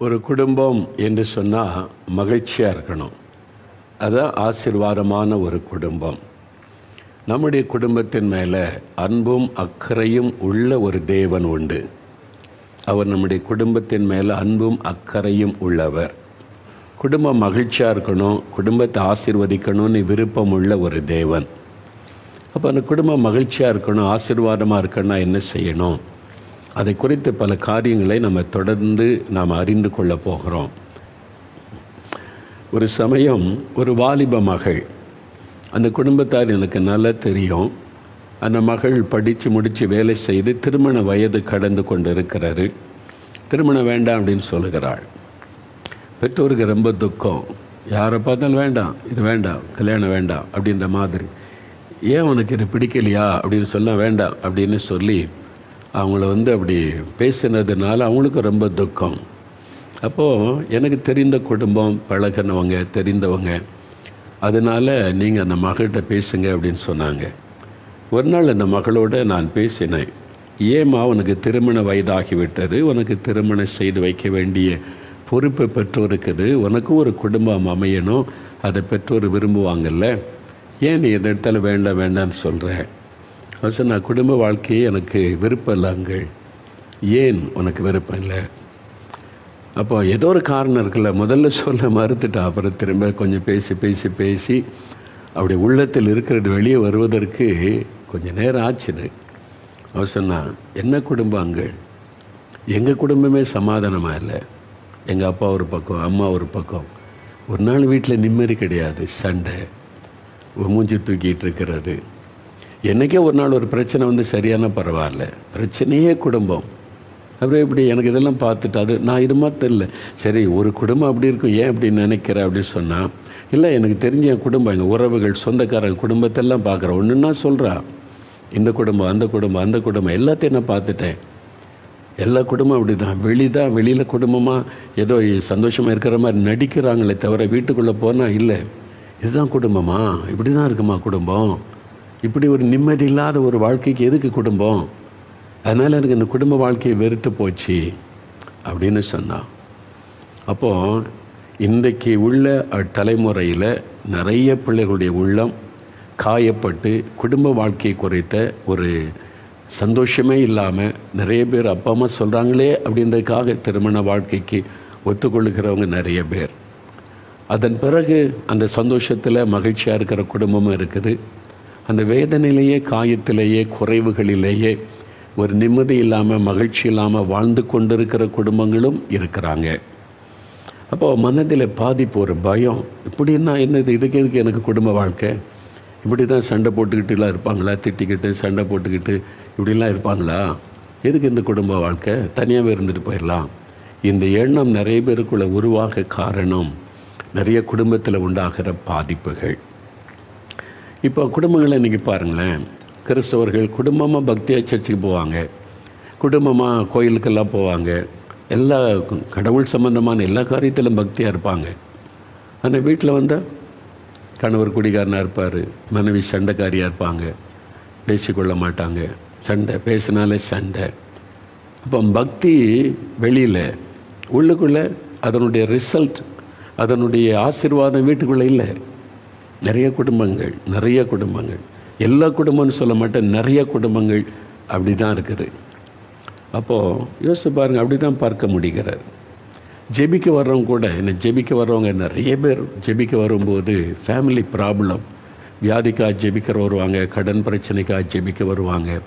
ஒரு குடும்பம் என்று சொன்னால் மகிழ்ச்சியாக இருக்கணும். அதான் ஆசீர்வாதமான ஒரு குடும்பம். நம்முடைய குடும்பத்தின் மேலே அன்பும் அக்கறையும் உள்ள ஒரு தேவன் உண்டு. அவர் நம்முடைய குடும்பத்தின் மேலே அன்பும் அக்கறையும் உள்ளவர். குடும்பம் மகிழ்ச்சியாக இருக்கணும், குடும்பத்தை ஆசீர்வதிக்கணும்னு விருப்பம் உள்ள ஒரு தேவன். அப்போ அந்த குடும்பம் மகிழ்ச்சியாக இருக்கணும், ஆசீர்வாதமாக இருக்கணும்னா என்ன செய்யணும்? அதை குறித்து பல காரியங்களை நம்ம தொடர்ந்து நாம் அறிந்து கொள்ள போகிறோம். ஒரு சமயம் ஒரு வாலிப மகள், அந்த குடும்பத்தார் எனக்கு நல்லா தெரியும். அந்த மகள் படித்து முடித்து வேலை செய்து திருமண வயது கடந்து கொண்டு இருக்கிறாரு. திருமணம் வேண்டாம் அப்படின்னு சொல்லுகிறாள். பெற்றோருக்கு ரொம்ப துக்கம். யாரை பார்த்தாலும் வேண்டாம், இது வேண்டாம், கல்யாணம் வேண்டாம் அப்படின்ற மாதிரி. ஏன் உனக்கு இது பிடிக்கலையா அப்படின்னு சொல்ல வேண்டாம் அப்படின்னு சொல்லி அவங்கள அப்படி பேசினதுனால அவங்களுக்கு ரொம்ப துக்கம். அப்போது எனக்கு தெரிந்த குடும்பம், பழகினவங்க, தெரிந்தவங்க, அதனால் நீங்கள் அந்த மகள்கிட்ட பேசுங்க அப்படின்னு சொன்னாங்க. ஒரு நாள் அந்த மகளோடு நான் பேசினேன். ஏம்மா, உனக்கு திருமண வயதாகிவிட்டது, உனக்கு திருமணம் செய்து வைக்க வேண்டிய பொறுப்பு பெற்றோருக்குது, உனக்கும் ஒரு குடும்பம் அமையணும், அதை பெற்றோர் விரும்புவாங்கல்ல, ஏன் நீ இந்த இடத்துல வேண்டாம் வேண்டான்னு சொல்கிறேன்? அவசரம் நான் குடும்ப வாழ்க்கையே எனக்கு விருப்பம் இல்லைங்க. ஏன் உனக்கு விருப்பம் இல்லை? அப்போ ஏதோ ஒரு காரணம் இருக்குல்ல. முதல்ல சொல்ல மறுத்துட்டா, அப்புறம் திரும்ப கொஞ்சம் பேசி அப்படி உள்ளத்தில் இருக்கிறது வெளியே வருவதற்கு கொஞ்சம் நேரம் ஆச்சுது. அவசரம்னா என்ன குடும்பம் அங்கே? எங்கள் குடும்பமே சமாதானமாக இல்லை. எங்கள் அப்பா ஒரு பக்கம், அம்மா ஒரு பக்கம். ஒரு நாள் வீட்டில் நிம்மதி கிடையாது, சண்டை, மூஞ்சி தூக்கிட்டு இருக்கிறது. என்றைக்கே ஒரு நாள் ஒரு பிரச்சனை சரியான பரவாயில்ல, பிரச்சனையே குடும்பம். அப்புறம் இப்படி எனக்கு இதெல்லாம் பார்த்துட்டு அது நான் இது மாதிரி தெரியல. சரி, ஒரு குடும்பம் அப்படி இருக்கும், ஏன் அப்படி நினைக்கிறேன் அப்படின்னு சொன்னால், இல்லை எனக்கு தெரிஞ்ச என் குடும்பம், எங்கள் உறவுகள், சொந்தக்காரங்க குடும்பத்தெல்லாம் பார்க்குறேன். ஒன்றுன்னா சொல்கிறா, இந்த குடும்பம், அந்த குடும்பம், அந்த குடும்பம் எல்லாத்தையும் நான் பார்த்துட்டேன். எல்லா குடும்பம் அப்படி தான். வெளியில் குடும்பமாக ஏதோ சந்தோஷமாக இருக்கிற மாதிரி நடிக்கிறாங்களே தவிர வீட்டுக்குள்ளே போனால் இல்லை, இதுதான் குடும்பமா, இப்படி தான் இருக்குமா குடும்பம், இப்படி ஒரு நிம்மதி இல்லாத ஒரு வாழ்க்கைக்கு எதுக்கு குடும்பம்? அதனால் எனக்கு இந்த குடும்ப வாழ்க்கையை வெறுத்து போச்சு அப்படின்னு சொன்னான். அப்போது இன்றைக்கு உள்ள தலைமுறையில் நிறைய பிள்ளைகளுடைய உள்ளம் காயப்பட்டு குடும்ப வாழ்க்கையை குறித்த ஒரு சந்தோஷமே இல்லாமல் நிறைய பேர் அப்பா அம்மா சொல்கிறாங்களே அப்படின்றதுக்காக திருமண வாழ்க்கைக்கு ஒத்துக்கொள்ளுகிறவங்க நிறைய பேர். அதன் பிறகு அந்த சந்தோஷத்தில் மகிழ்ச்சியாக இருக்கிற குடும்பமும் இருக்குது. அந்த வேதனையிலேயே, காயத்திலேயே, குறைவுகளிலேயே ஒரு நிம்மதி இல்லாமல், மகிழ்ச்சி இல்லாமல் வாழ்ந்து கொண்டிருக்கிற குடும்பங்களும் இருக்கிறாங்க. அப்போது மனதில் பாதிப்பு, ஒரு பயம். இப்படின்னா என்னது, இதுக்கு எதுக்கு எனக்கு குடும்ப வாழ்க்கை? இப்படி தான் சண்டை போட்டுக்கிட்டுலாம் இருப்பாங்களா? திட்டிக்கிட்டு சண்டை போட்டுக்கிட்டு இப்படிலாம் இருப்பாங்களா? எதுக்கு இந்த குடும்ப வாழ்க்கை? தனியாகவே இருந்துட்டு போயிடலாம். இந்த எண்ணம் நிறைய பேருக்குள்ள உருவாக காரணம் நிறைய குடும்பத்தில் உண்டாகிற பாதிப்புகள். இப்போ குடும்பங்களை இன்றைக்கி பாருங்களேன். கிறிஸ்தவர்கள் குடும்பமாக பக்தியாக சர்ச்சுக்கு போவாங்க, குடும்பமாக கோயிலுக்கெல்லாம் போவாங்க, எல்லா கடவுள் சம்பந்தமான எல்லா காரியத்திலும் பக்தியாக இருப்பாங்க. ஆனால் வீட்டில் வந்தால் கணவர் குடிகாரனாக இருப்பார், மனைவி சண்டைக்காரியாக இருப்பாங்க, பேசிக்கொள்ள மாட்டாங்க, சண்டை, பேசினாலே சண்டை. அப்போ பக்தி வெளியில், உள்ளுக்குள்ளே அதனுடைய ரிசல்ட், அதனுடைய ஆசீர்வாதம் வீட்டுக்குள்ளே இல்லை. நிறைய குடும்பங்கள், எல்லா குடும்பம்னு சொல்ல மாட்டேன், நிறைய குடும்பங்கள் அப்படி தான் இருக்குது. அப்போது யோசிச்சு பாருங்கள், அப்படி தான் பார்க்க முடிகிறார். ஜெபிக்க வர்றவங்க கூட, ஜெபிக்க வர்றவங்க நிறைய பேர் ஜெபிக்க வரும்போது ஃபேமிலி ப்ராப்ளம், வியாதிக்காக ஜெபிக்கிற வருவாங்க, கடன் பிரச்சனைக்காக ஜெபிக்க வருவாங்க,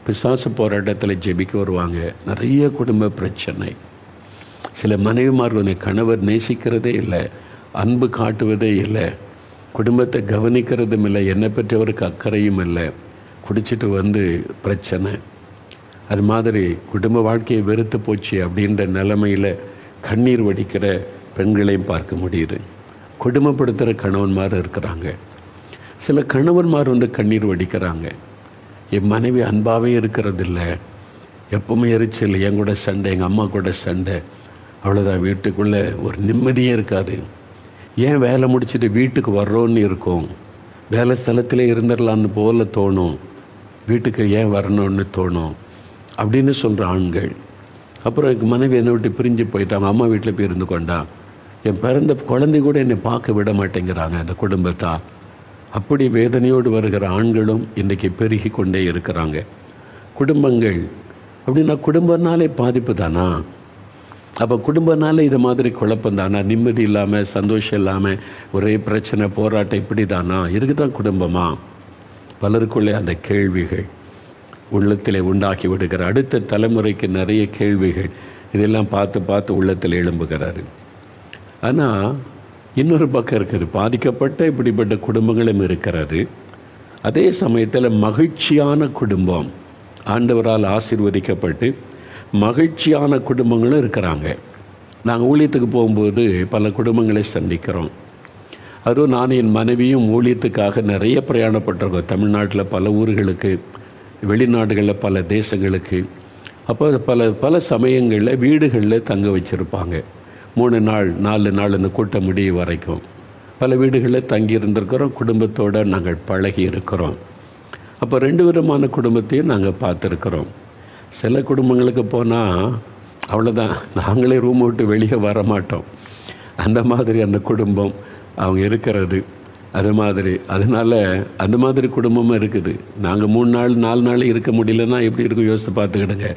பிசாசு போராட்டத்தில் ஜெபிக்க வருவாங்க. நிறைய குடும்ப பிரச்சனை. சில மனைவிமார்கள் கணவர் நேசிக்கிறதே இல்லை, அன்பு காட்டுவதே இல்லை, குடும்பத்தை கவனிக்கிறதும் இல்லை, என்னை பற்றியவருக்கு அக்கறையும் இல்லை, குடிச்சிட்டு பிரச்சனை. அது மாதிரி குடும்ப வாழ்க்கையை வெறுத்து போச்சு அப்படின்ற நிலைமையில் கண்ணீர் வடிக்கிற பெண்களையும் பார்க்க முடியுது. குடும்பப்படுத்துகிற கணவன்மார் இருக்கிறாங்க. சில கணவன்மார் கண்ணீர் வடிக்கிறாங்க. என் மனைவி அன்பாகவே இருக்கிறதில்ல, எப்பவுமே எரிச்சல், என் கூட சண்டை, எங்கள் அம்மா கூட சண்டை, அவ்வளோதான், வீட்டுக்குள்ளே ஒரு நிம்மதியே இருக்காது. ஏன் வேலை முடிச்சுட்டு வீட்டுக்கு வர்றோன்னு இருக்கும், வேலை ஸ்தலத்திலே இருந்துடலான்னு போல தோணும், வீட்டுக்கு ஏன் வரணும்னு தோணும் அப்படின்னு சொல்கிற ஆண்கள். அப்புறம் எங்கள் மனைவி என்னை விட்டு பிரிஞ்சு போயிட்டாங்க, அம்மா வீட்டில் போய் இருந்து கொண்டா. என் பிறந்த குழந்தை கூட என்னை பார்க்க விட மாட்டேங்கிறாங்க அந்த குடும்பத்தா. அப்படி வேதனையோடு வருகிற ஆண்களும் இன்றைக்கி பெருகி கொண்டே இருக்கிறாங்க. குடும்பங்கள் அப்படின்னா குடும்பம்னாலே பாதிப்பு தானா? அப்போ குடும்பம்னாலே இது மாதிரி குழப்பம் தானா? நிம்மதி இல்லாமல், சந்தோஷம் இல்லாமல், ஒரே பிரச்சனை, போராட்டம், இப்படி தானா? இதுக்கு தான் குடும்பமா? பலருக்குள்ளே அந்த கேள்விகள் உள்ளத்தில் உண்டாக்கி விடுகிற அடுத்த தலைமுறைக்கு நிறைய கேள்விகள் இதெல்லாம் பார்த்து பார்த்து உள்ளத்தில் எழும்புகிறாரு. ஆனால் இன்னொரு பக்கம் இருக்குது, பாதிக்கப்பட்ட இப்படிப்பட்ட குடும்பங்களும் இருக்கிறாரு. அதே சமயத்தில் மகிழ்ச்சியான குடும்பம், ஆண்டவரால் ஆசீர்வதிக்கப்பட்டு மகிழ்ச்சியான குடும்பங்களும் இருக்கிறாங்க. நாங்கள் ஊழியத்துக்கு போகும்போது பல குடும்பங்களை சந்திக்கிறோம். அதுவும் நான் என் மனைவியும் ஊழியத்துக்காக நிறைய பிரயாணப்பட்டிருக்கோம். தமிழ்நாட்டில் பல ஊர்களுக்கு, வெளிநாடுகளில் பல தேசங்களுக்கு. அப்போ பல சமயங்களில் வீடுகளில் தங்க வச்சுருப்பாங்க. 3 நாள் 4 நாள் இந்த கூட்டம் முடிய வரைக்கும் பல வீடுகளில் தங்கி இருந்திருக்கிறோம். குடும்பத்தோடு நாங்கள் பழகி இருக்கிறோம். அப்போ 2 விதமான குடும்பத்தையும் நாங்கள் பார்த்துருக்குறோம். சில குடும்பங்களுக்கு போனால் அவ்வளோதான், நாங்களே ரூம் விட்டு வெளியே வர மாட்டோம். அந்த மாதிரி அந்த குடும்பம் அவங்க இருக்கிறது. அது மாதிரி அதனால் அந்த மாதிரி குடும்பமும் இருக்குது. நாங்கள் 3 நாள் 4 நாள் இருக்க முடியலன்னா எப்படி இருக்கும் யோசித்து பார்த்துக்கிடுங்க.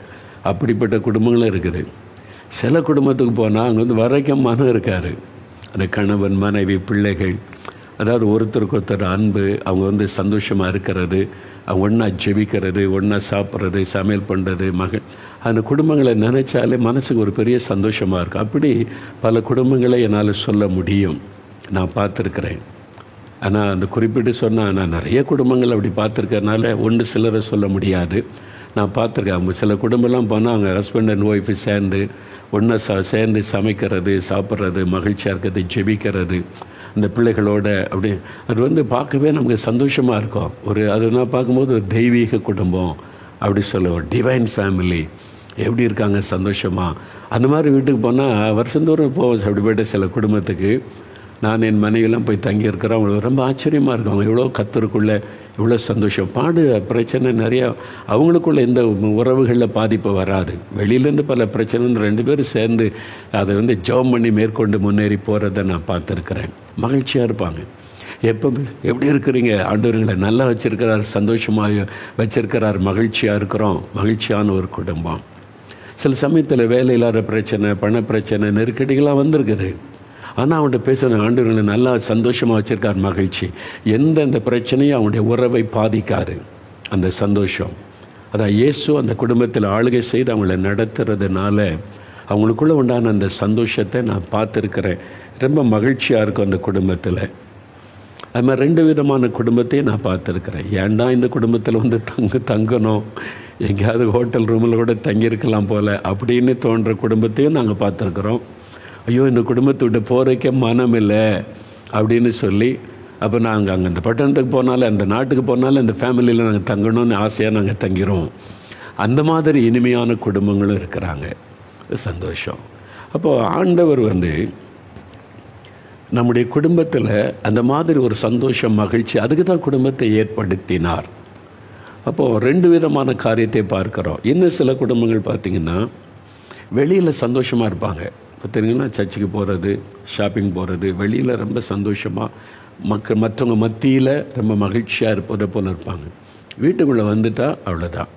அப்படிப்பட்ட குடும்பங்களும் இருக்குது. சில குடும்பத்துக்கு போனால் அங்கே வரைக்கும் மனம் இருக்கார். அந்த கணவன், மனைவி, பிள்ளைகள், அதாவது ஒருத்தருக்கு ஒருத்தர் அன்பு, அவங்க சந்தோஷமாக இருக்கிறது, அவங்க ஒன்றா ஜெபிக்கிறது, ஒன்றா சாப்பிட்றது, சமையல் பண்ணுறது, அந்த குடும்பங்களை நினச்சாலே மனசுக்கு ஒரு பெரிய சந்தோஷமாக இருக்கும். அப்படி பல குடும்பங்களை என்னால் சொல்ல முடியும், நான் பார்த்துருக்குறேன். ஆனால் அந்த குறிப்பிட்டு சொன்னால் நான் நிறைய குடும்பங்கள் அப்படி பார்த்துருக்கறனால ஒன்று சிலரை சொல்ல முடியாது. நான் பார்த்துருக்கேன். அவங்க சில குடும்பம்லாம் போனால் அவங்க ஹஸ்பண்ட் அண்ட் ஒய்ஃபு சேர்ந்து ஒன்றா சேர்ந்து சமைக்கிறது, சாப்பிட்றது, மகிழ்ச்சியாக இருக்கிறது, ஜெபிக்கிறது, அந்த பிள்ளைகளோட அப்படி அது பார்க்கவே நமக்கு சந்தோஷமாக இருக்கும். அது நான் பார்க்கும்போது ஒரு தெய்வீக குடும்பம் அப்படி சொல்லுவோம். டிவைன் ஃபேமிலி எப்படி இருக்காங்க சந்தோஷமாக. அந்த மாதிரி வீட்டுக்கு போனால் வருஷந்தோறும் போவோம். அப்படி போய்ட்டு சில குடும்பத்துக்கு நான் என் மனைவியெல்லாம் போய் தங்கியிருக்கிறோம். அவங்களுக்கு ரொம்ப ஆச்சரியமாக இருக்கும். அவங்க எவ்வளோ கத்தருக்குள்ளே இவ்வளோ சந்தோஷம். பிரச்சனை நிறையா, அவங்களுக்குள்ள எந்த உறவுகளில் பாதிப்பு வராது. வெளியிலேருந்து பல பிரச்சனை 2 பேரும் சேர்ந்து அதை ஜெபம் பண்ணி மேற்கொண்டு முன்னேறி போகிறத நான் பார்த்துருக்குறேன். மகிழ்ச்சியாக இருப்பாங்க. எப்படி இருக்கிறீங்க, ஆண்டவர்களை நல்லா வச்சுருக்கிறார், சந்தோஷமாக வச்சுருக்கிறார், மகிழ்ச்சியாக இருக்கிறோம். மகிழ்ச்சியான ஒரு குடும்பம். சில சமயத்தில் வேலை இல்லாத பிரச்சனை, பண பிரச்சனை, நெருக்கடிகளாக வந்திருக்குது. ஆனால் அவன்கிட்ட பேசுகிற ஆண்டவர்களை நல்லா சந்தோஷமாக வச்சுருக்கார், மகிழ்ச்சி. எந்தெந்த பிரச்சனையும் அவனுடைய உறவை பாதிக்காது. அந்த சந்தோஷம் அதான் இயேசு அந்த குடும்பத்தில் ஆளுகை செய்து அவங்கள நடத்துறதுனால அவங்களுக்குள்ளே உண்டான அந்த சந்தோஷத்தை நான் பார்த்துருக்கிறேன். ரொம்ப மகிழ்ச்சியாக இருக்கும் அந்த குடும்பத்தில். அது மாதிரி 2 விதமான குடும்பத்தையும் நான் பார்த்துருக்குறேன். ஏன்டா இந்த குடும்பத்தில் தங்கணும், எங்கேயாவது ஹோட்டல் ரூமில் கூட தங்கியிருக்கலாம் போல் அப்படின்னு தோன்ற குடும்பத்தையும் நாங்கள் பார்த்துருக்குறோம். ஐயோ இந்த குடும்பத்தை விட்டு போகிறக்கே மனம் இல்லை அப்படின்னு சொல்லி, அப்போ நாங்கள் அங்கே அந்த பட்டணத்துக்கு போனாலும் அந்த நாட்டுக்கு போனாலும் அந்த ஃபேமிலியில் நாங்கள் தங்கணும்னு ஆசையாக நாங்கள் தங்கிறோம். அந்த மாதிரி இனிமையான குடும்பங்களும் இருக்கிறாங்க. சந்தோஷம். அப்போது ஆண்டவர் நம்முடைய குடும்பத்தில் அந்த மாதிரி ஒரு சந்தோஷம், மகிழ்ச்சி, அதுக்கு தான் குடும்பத்தை ஏற்படுத்தினார். அப்போது 2 விதமான காரியத்தை பார்க்குறோம். இன்னும் சில குடும்பங்கள் பார்த்திங்கன்னா வெளியில் சந்தோஷமாக இருப்பாங்க. பார்த்தீங்கன்னா சர்ச்சுக்கு போகிறது, ஷாப்பிங் போகிறது, வெளியில் ரொம்ப சந்தோஷமாக மற்றவங்க மத்தியில் ரொம்ப மகிழ்ச்சியாக இருப்பதை போல் இருப்பாங்க. வீட்டுக்குள்ளே வந்துட்டால் அவ்வளோதான்,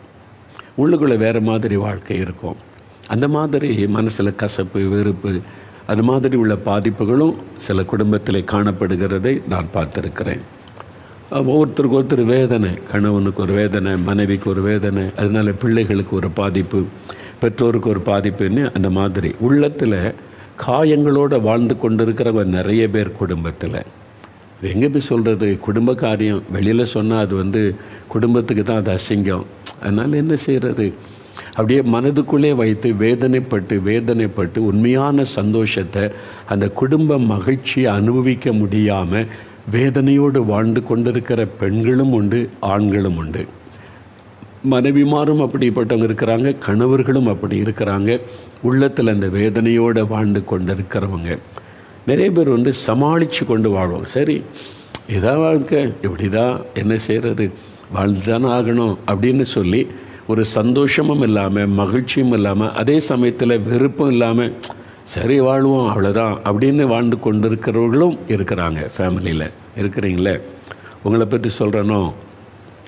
உள்ளுக்குள்ளே வேறு மாதிரி வாழ்க்கை இருக்கும். அந்த மாதிரி மனசில் கசப்பு, வெறுப்பு, அது மாதிரி உள்ள பாதிப்புகளும் சில குடும்பத்தில் காணப்படுகிறதை நான் பார்த்துருக்கிறேன். ஒவ்வொருத்தருக்கு ஒருத்தர் வேதனை, கணவனுக்கு ஒரு வேதனை, மனைவிக்கு ஒரு வேதனை, அதனால் பிள்ளைகளுக்கு ஒரு பாதிப்பு, பெற்றோருக்கு ஒரு பாதிப்புன்னு அந்த மாதிரி உள்ளத்தில் காயங்களோடு வாழ்ந்து கொண்டிருக்கிறவங்க நிறைய பேர் குடும்பத்தில். இது எங்கே போய் சொல்கிறது? குடும்ப காரியம் வெளியில் சொன்னால் அது குடும்பத்துக்கு தான் அது அசிங்கம். அதனால் என்ன செய்கிறது? அப்படியே மனதுக்குள்ளே வைத்து வேதனைப்பட்டு உண்மையான சந்தோஷத்தை, அந்த குடும்ப மகிழ்ச்சியை அனுபவிக்க முடியாமல் வேதனையோடு வாழ்ந்து கொண்டிருக்கிற பெண்களும் உண்டு, ஆண்களும் உண்டு. மனைவிமாரும் அப்படிப்பட்டவங்க இருக்கிறாங்க, கணவர்களும் அப்படி இருக்கிறாங்க. உள்ளத்தில் அந்த வேதனையோடு வாழ்ந்து கொண்டு இருக்கிறவங்க நிறைய பேர் சமாளித்து கொண்டு வாழ்வோம். சரி, இதான் வாழ்க்கை, இப்படி தான், என்ன செய்கிறது, வாழ்ந்து தானே ஆகணும் அப்படின்னு சொல்லி ஒரு சந்தோஷமும் இல்லாமல் மகிழ்ச்சியும் இல்லாமல் அதே சமயத்தில் வெறுப்பும் இல்லாமல் சரி வாழ்வோம் அவ்வளோதான் அப்படின்னு வாழ்ந்து கொண்டு இருக்கிறவர்களும் இருக்கிறாங்க. ஃபேமிலியில் இருக்கிறீங்களே, உங்களை பற்றி சொல்கிறனோ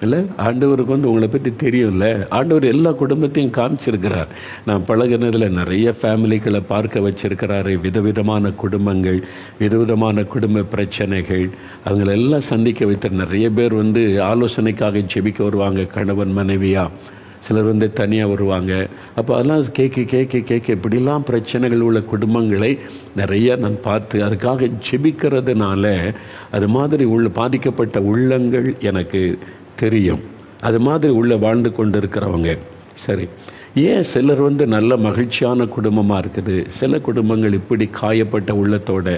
இல்லை, ஆண்டவருக்கு உங்களை பற்றி தெரியும்ல. ஆண்டவர் எல்லா குடும்பத்தையும் காமிச்சிருக்கிறார். நான் பழகினதில் நிறைய ஃபேமிலிகளை பார்க்க வச்சிருக்கிறாரு. விதவிதமான குடும்பங்கள், விதவிதமான குடும்ப பிரச்சனைகள், அவங்களெல்லாம் சந்திக்க வைத்த நிறைய பேர் ஆலோசனைக்காக ஜெபிக்க வருவாங்க, கணவன் மனைவியா. சிலர் தனியாக வருவாங்க. அப்போ அதெல்லாம் கேட்க இப்படிலாம் பிரச்சனைகள் உள்ள குடும்பங்களை நிறைய நான் பார்த்து அதுக்காக ஜெபிக்கிறதுனால அது மாதிரி பாதிக்கப்பட்ட உள்ளங்கள் எனக்கு தெரியும். அது மாதிரி வாழ்ந்து கொண்டு இருக்கிறவங்க. சரி, ஏன் சிலர் நல்ல மகிழ்ச்சியான குடும்பமாக இருக்குது, சில குடும்பங்கள் இப்படி காயப்பட்ட உள்ளத்தோட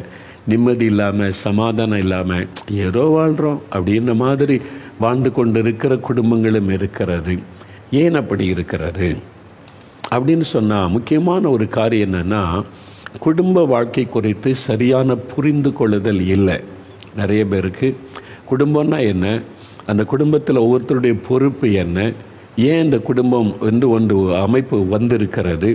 நிம்மதி இல்லாமல் சமாதானம் இல்லாமல் ஏதோ வாழ்கிறோம் அப்படின்ற மாதிரி வாழ்ந்து கொண்டு இருக்கிற குடும்பங்களும் இருக்கிறது. ஏன் அப்படி இருக்கிறது அப்படின்னு சொன்னால் முக்கியமான ஒரு காரியம் என்னென்னா, குடும்ப வாழ்க்கை குறித்து சரியான புரிந்து கொள்ளுதல் இல்லை. நிறைய பேருக்கு குடும்பம்னா என்ன, அந்த குடும்பத்தில் ஒவ்வொருத்தருடைய பொறுப்பு என்ன, ஏன் இந்த குடும்பம் ஒன்று அமைப்பு வந்திருக்கிறது,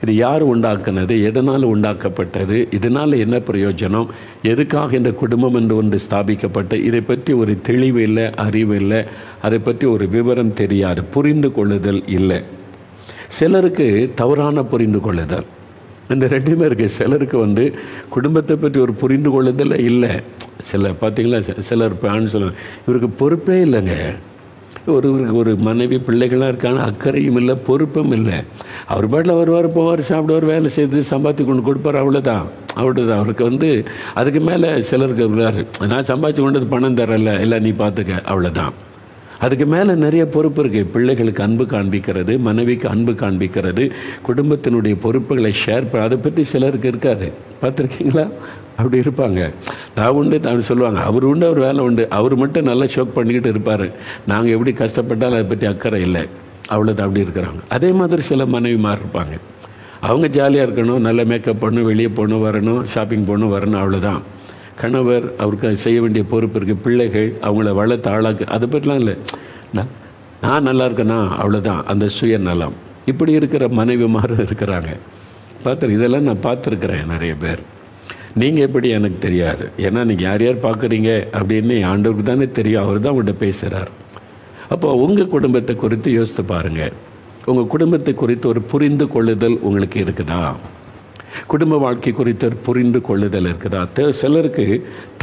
இது யார் உண்டாக்குனது, எதனால் உண்டாக்கப்பட்டது, இதனால் என்ன பிரயோஜனம், எதுக்காக இந்த குடும்பம் என்று ஒன்று ஸ்தாபிக்கப்பட்ட, இதை பற்றி ஒரு தெளிவு இல்லை, அறிவு இல்லை, அதை பற்றி ஒரு விவரம் தெரியாது, புரிந்து கொள்ளுதல் இல்லை. சிலருக்கு தவறான புரிந்து கொள்ளுதல், இந்த ரெண்டுமே இருக்குது. சிலருக்கு குடும்பத்தை பற்றி ஒரு புரிந்து கொள்ளுதல் இல்லை. பார்த்தீங்களா, சிலர் சொல்லுவாங்க இவருக்கு பொறுப்பே இல்லைங்க, ஒரு மனைவி பிள்ளைகள்லாம் இருக்காங்க, அக்கறையும் இல்லை, பொறுப்பும் இல்லை. அவர் பாட்டில் வருவார், போவார், சாப்பிடுவார், வேலை செய்து சம்பாதிச்சு கொண்டு கொடுப்பார், அவ்வளோதான். அவருக்கு அதுக்கு மேலே சிலருக்கு நான் சம்பாதிச்சு கொண்டது பணம் தரல, இல்லை நீ பார்த்துக்க, அவ்வளோதான். அதுக்கு மேலே நிறைய பொறுப்பு இருக்குது. பிள்ளைகளுக்கு அன்பு காண்பிக்கிறது, மனைவிக்கு அன்பு காண்பிக்கிறது, குடும்பத்தினுடைய பொறுப்புகளை ஷேர் பண்ண, அதை பற்றி சிலருக்கு இருக்காது. பார்த்துருக்கீங்களா? அப்படி இருப்பாங்க. தான் சொல்லுவாங்க, அவர் உண்டு, அவர் வேலை உண்டு, அவர் மட்டும் நல்லா ஷோக் பண்ணிக்கிட்டு இருப்பார், நாங்கள் எப்படி கஷ்டப்பட்டாலும் அதை பற்றி அக்கறை இல்லை, அவ்வளோதான். அப்படி இருக்கிறாங்க. அதே மாதிரி சில மனைவிமார் இருப்பாங்க, அவங்க ஜாலியாக இருக்கணும், நல்ல மேக்கப் பண்ணணும், வெளியே போகணும், வரணும், ஷாப்பிங் போகணும், வரணும், அவ்வளோதான். கணவர் அவருக்கு செய்ய வேண்டிய பொறுப்பு இருக்குது, பிள்ளைகள் அவங்கள வளர்த்து ஆளாக்கு, அதை பற்றிலாம் இல்லை, நான் நல்லா இருக்கேனா, அவ்வளோதான். அந்த சுயநலம். இப்படி இருக்கிற மனைவிமார் இருக்கிறாங்க. இதெல்லாம் நான் பார்த்துருக்குறேன் நிறைய பேர். நீங்கள் எப்படி எனக்கு தெரியாது, ஏன்னா நீங்கள் யார் யார் பார்க்குறீங்க அப்படின்னு ஆண்டவருக்கு தானே தெரியும், அவர் தான் உங்கள்கிட்ட பேசுகிறார். அப்போ உங்கள் குடும்பத்தை குறித்து யோசித்து பாருங்கள். உங்கள் குடும்பத்தை குறித்து ஒரு புரிந்து கொள்ளுதல் உங்களுக்கு இருக்குதா? குடும்ப வாழ்க்கை குறித்த ஒரு புரிந்து கொள்ளுதல் இருக்குதா? சிலருக்கு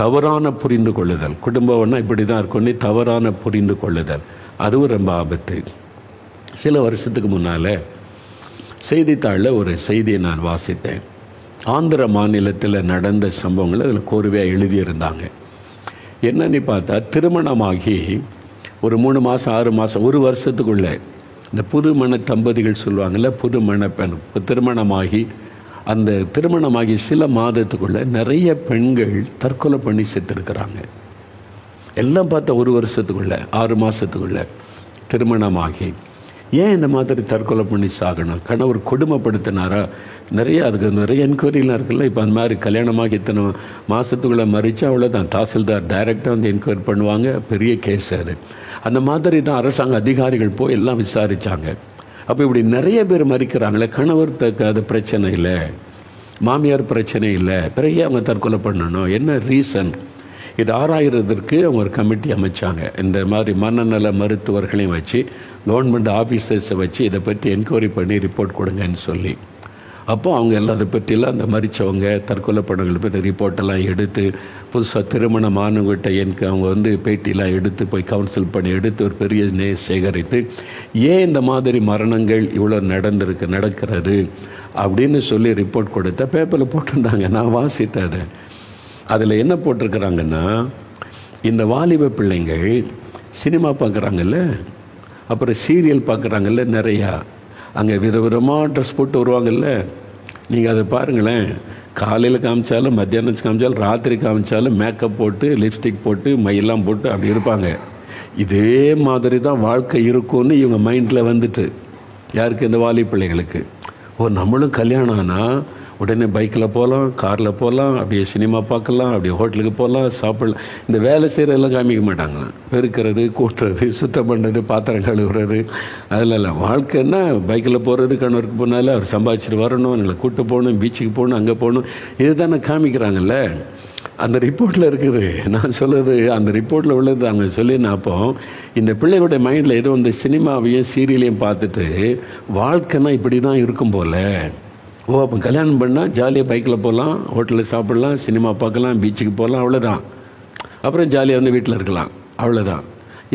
தவறான புரிந்து கொள்ளுதல், குடும்பம்னா இப்படி தான் இருக்குன்னு தவறான புரிந்து கொள்ளுதல், அதுவும் ரொம்ப ஆபத்து. சில வருஷத்துக்கு முன்னால் செய்தித்தாளில் ஒரு செய்தியை நான் வாசித்தேன். ஆந்திர மாநிலத்தில் நடந்த சம்பவங்களை அதில் கோர்வையாக எழுதியிருந்தாங்க. என்னன்னு பார்த்தா, திருமணமாகி ஒரு 3 மாதம் 6 மாதம் 1 வருஷத்துக்குள்ளே இந்த புதுமண தம்பதிகள் சொல்லுவாங்கள்ல, புதுமண பெண் திருமணமாகி சில மாதத்துக்குள்ளே நிறைய பெண்கள் தற்கொலை பண்ணி செத்துருக்கிறாங்க. எல்லாம் பார்த்தா 1 வருஷத்துக்குள்ளே 6 மாதத்துக்குள்ளே திருமணமாகி. ஏன் இந்த மாதிரி தற்கொலை பண்ணி சாகணும்? கணவர் கொடுமைப்படுத்தினாரா? அதுக்கு நிறைய என்கொயரிலாம் இருக்குல்ல. இப்போ அந்த மாதிரி கல்யாணமாகி இத்தனை மாதத்துக்குள்ளே மறித்து அவ்வளோதான், தாசில்தார் டைரெக்டாக என்கொயரி பண்ணுவாங்க, பெரிய கேஸ் அது. அந்த மாதிரி தான் அரசாங்க அதிகாரிகள் போய் எல்லாம் விசாரித்தாங்க. அப்போ இப்படி நிறைய பேர் மறிக்கிறாங்களே, கணவர் அது பிரச்சனை இல்லை, மாமியார் பிரச்சனை இல்லை, பிறகு அவங்க தற்கொலை பண்ணணும், என்ன ரீசன்? இது ஆராயிறதுக்கு அவங்க ஒரு கமிட்டி அமைச்சாங்க. இந்த மாதிரி மனநல மருத்துவர்களையும் வச்சு, கவர்மெண்ட் ஆஃபீஸர்ஸை வச்சு இதை பற்றி என்கொயரி பண்ணி ரிப்போர்ட் கொடுங்கன்னு சொல்லி, அப்போ அவங்க எல்லாம் அதை பற்றிலாம் அந்த மறித்தவங்க தற்கொலை பண்ணவங்களை பற்றி ரிப்போர்ட்டெல்லாம் எடுத்து, புதுசாக திருமணமானவங்கிட்ட அவங்க பேட்டிலாம் எடுத்து போய் கவுன்சில் பண்ணி எடுத்து ஒரு பெரிய சேகரித்து, ஏன் இந்த மாதிரி மரணங்கள் இவ்வளோ நடக்கிறது அப்படின்னு சொல்லி ரிப்போர்ட் கொடுத்த பேப்பரில் போட்டிருந்தாங்க. நான் வாசித்தேன் அதை. அதில் என்ன போட்டிருக்கிறாங்கன்னா, இந்த வாலிப பிள்ளைங்கள் சினிமா பார்க்குறாங்கல்ல, அப்புறம் சீரியல் பார்க்குறாங்கல்ல நிறையா, அங்கே விதவிதமாக ட்ரெஸ் போட்டு வருவாங்கல்ல, நீங்கள் அதை பாருங்களேன். காலையில் காமிச்சாலும், மத்தியானம் காமிச்சாலும், ராத்திரி காமிச்சாலும் மேக்கப் போட்டு, லிப்ஸ்டிக் போட்டு, மையெல்லாம் போட்டு அப்படி இருப்பாங்க. இதே மாதிரி தான் வாழ்க்கை இருக்கும்னு இவங்க மைண்டில் யாருக்கு? இந்த வாலிப பிள்ளைகளுக்கு. நம்மளும் கல்யாணம் ஆனால் உடனே பைக்கில் போகலாம், காரில் போகலாம், அப்படியே சினிமா பார்க்கலாம், அப்படியே ஹோட்டலுக்கு போகலாம், சாப்பிடலாம். இந்த வேலை செய்கிறதெல்லாம் காமிக்க மாட்டாங்க. பெருக்கிறது, கூட்டுறது, சுத்தம் பண்ணுறது, பாத்திரம் கழுவுறது, அதில் வாழ்க்கைன்னா பைக்கில் போகிறது, கணவருக்கு போனாலும் அவர் சம்பாதிச்சிட்டு வரணும், எங்களை கூப்பிட்டு போகணும், பீச்சுக்கு போகணும், அங்கே போகணும், இது தானே காமிக்கிறாங்கல்ல. அந்த ரிப்போர்ட்டில் இருக்குது. நான் சொல்கிறது அந்த ரிப்போர்ட்டில் உள்ளது அவங்க சொல்லினா. அப்போ இந்த பிள்ளைகளுடைய மைண்டில் ஏதோ இந்த சினிமாவையும் சீரியலையும் பார்த்துட்டு வாழ்க்கைன்னா இப்படி தான் இருக்கும் போல். அப்போ கல்யாணம் பண்ணால் ஜாலியாக பைக்கில் போகலாம், ஹோட்டலில் சாப்பிட்லாம், சினிமா பார்க்கலாம், பீச்சுக்கு போகலாம், அவ்வளோதான். அப்புறம் ஜாலியாக வந்து வீட்டில் இருக்கலாம், அவ்வளோதான்.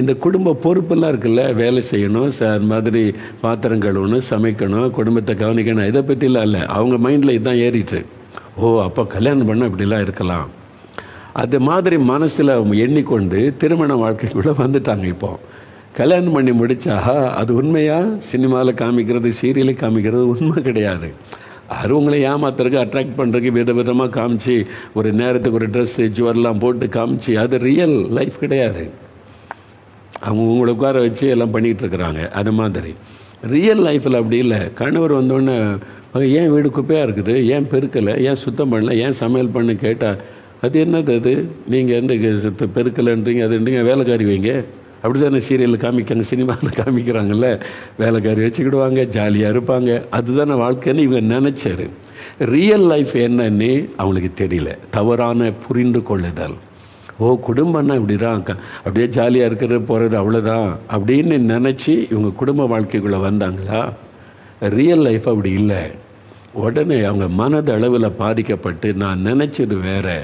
இந்த குடும்ப பொறுப்பெல்லாம் இருக்குல்ல, வேலை செய்யணும், அது மாதிரி பாத்திரம் கழுவணும், சமைக்கணும், குடும்பத்தை கவனிக்கணும், இதை பற்றிலாம் இல்லை. அவங்க மைண்டில் இதுதான் ஏறிட்டு. அப்போ கல்யாணம் பண்ணால் இப்படிலாம் இருக்கலாம், அது மாதிரி மனசில் எண்ணிக்கொண்டு திருமண வாழ்க்கைக்குள்ளே வந்துட்டாங்க. இப்போ கல்யாணம் பண்ணி முடித்தா அது உண்மையாக சினிமாவில் காமிக்கிறது, சீரியலில் காமிக்கிறது உண்மை கிடையாது. அது உங்களை ஏமாத்துறதுக்கு, அட்ராக்ட் பண்ணுறதுக்கு விதவிதமாக காமிச்சு, ஒரு நேரத்துக்கு ஒரு ட்ரெஸ்ஸு ஜுவல்லாம் போட்டு காமிச்சு, அது ரியல் லைஃப் கிடையாது. அவங்க உங்களை உட்கார வச்சு எல்லாம் பண்ணிகிட்டு இருக்கிறாங்க. அது மாதிரி ரியல் லைஃப்பில் அப்படி இல்லை. கணவர் வந்தோடனே ஏன் வீடு குப்பையாக இருக்குது, ஏன் பெருக்கலை, ஏன் சுத்தம் பண்ணல, ஏன் சமையல் பண்ணு கேட்டால் அது என்னது, அது நீங்கள் எந்த பெருக்கலைன்றீங்க, அதுன்றீங்க, வேலைக்காரி வைங்க. அப்படி தானே சீரியலில் காமிக்காங்க, சினிமாவில் காமிக்கிறாங்கல்ல, வேலைக்காரி வச்சுக்கிடுவாங்க, ஜாலியாக இருப்பாங்க. அதுதானே வாழ்க்கைன்னு இவங்க நினச்சாரு. ரியல் லைஃப் என்னன்னு அவங்களுக்கு தெரியல. தவறான புரிந்து கொள்ளுதல். குடும்பம்னா இப்படி தான், அப்படியே ஜாலியாக இருக்கிறது போகிறது அவ்வளோதான் அப்படின்னு நினச்சி இவங்க குடும்ப வாழ்க்கைக்குள்ளே வந்தாங்களா? ரியல் லைஃப் அப்படி இல்லை. உடனே அவங்க மனதளவில் பாதிக்கப்பட்டு நான் நினச்சது வேறு,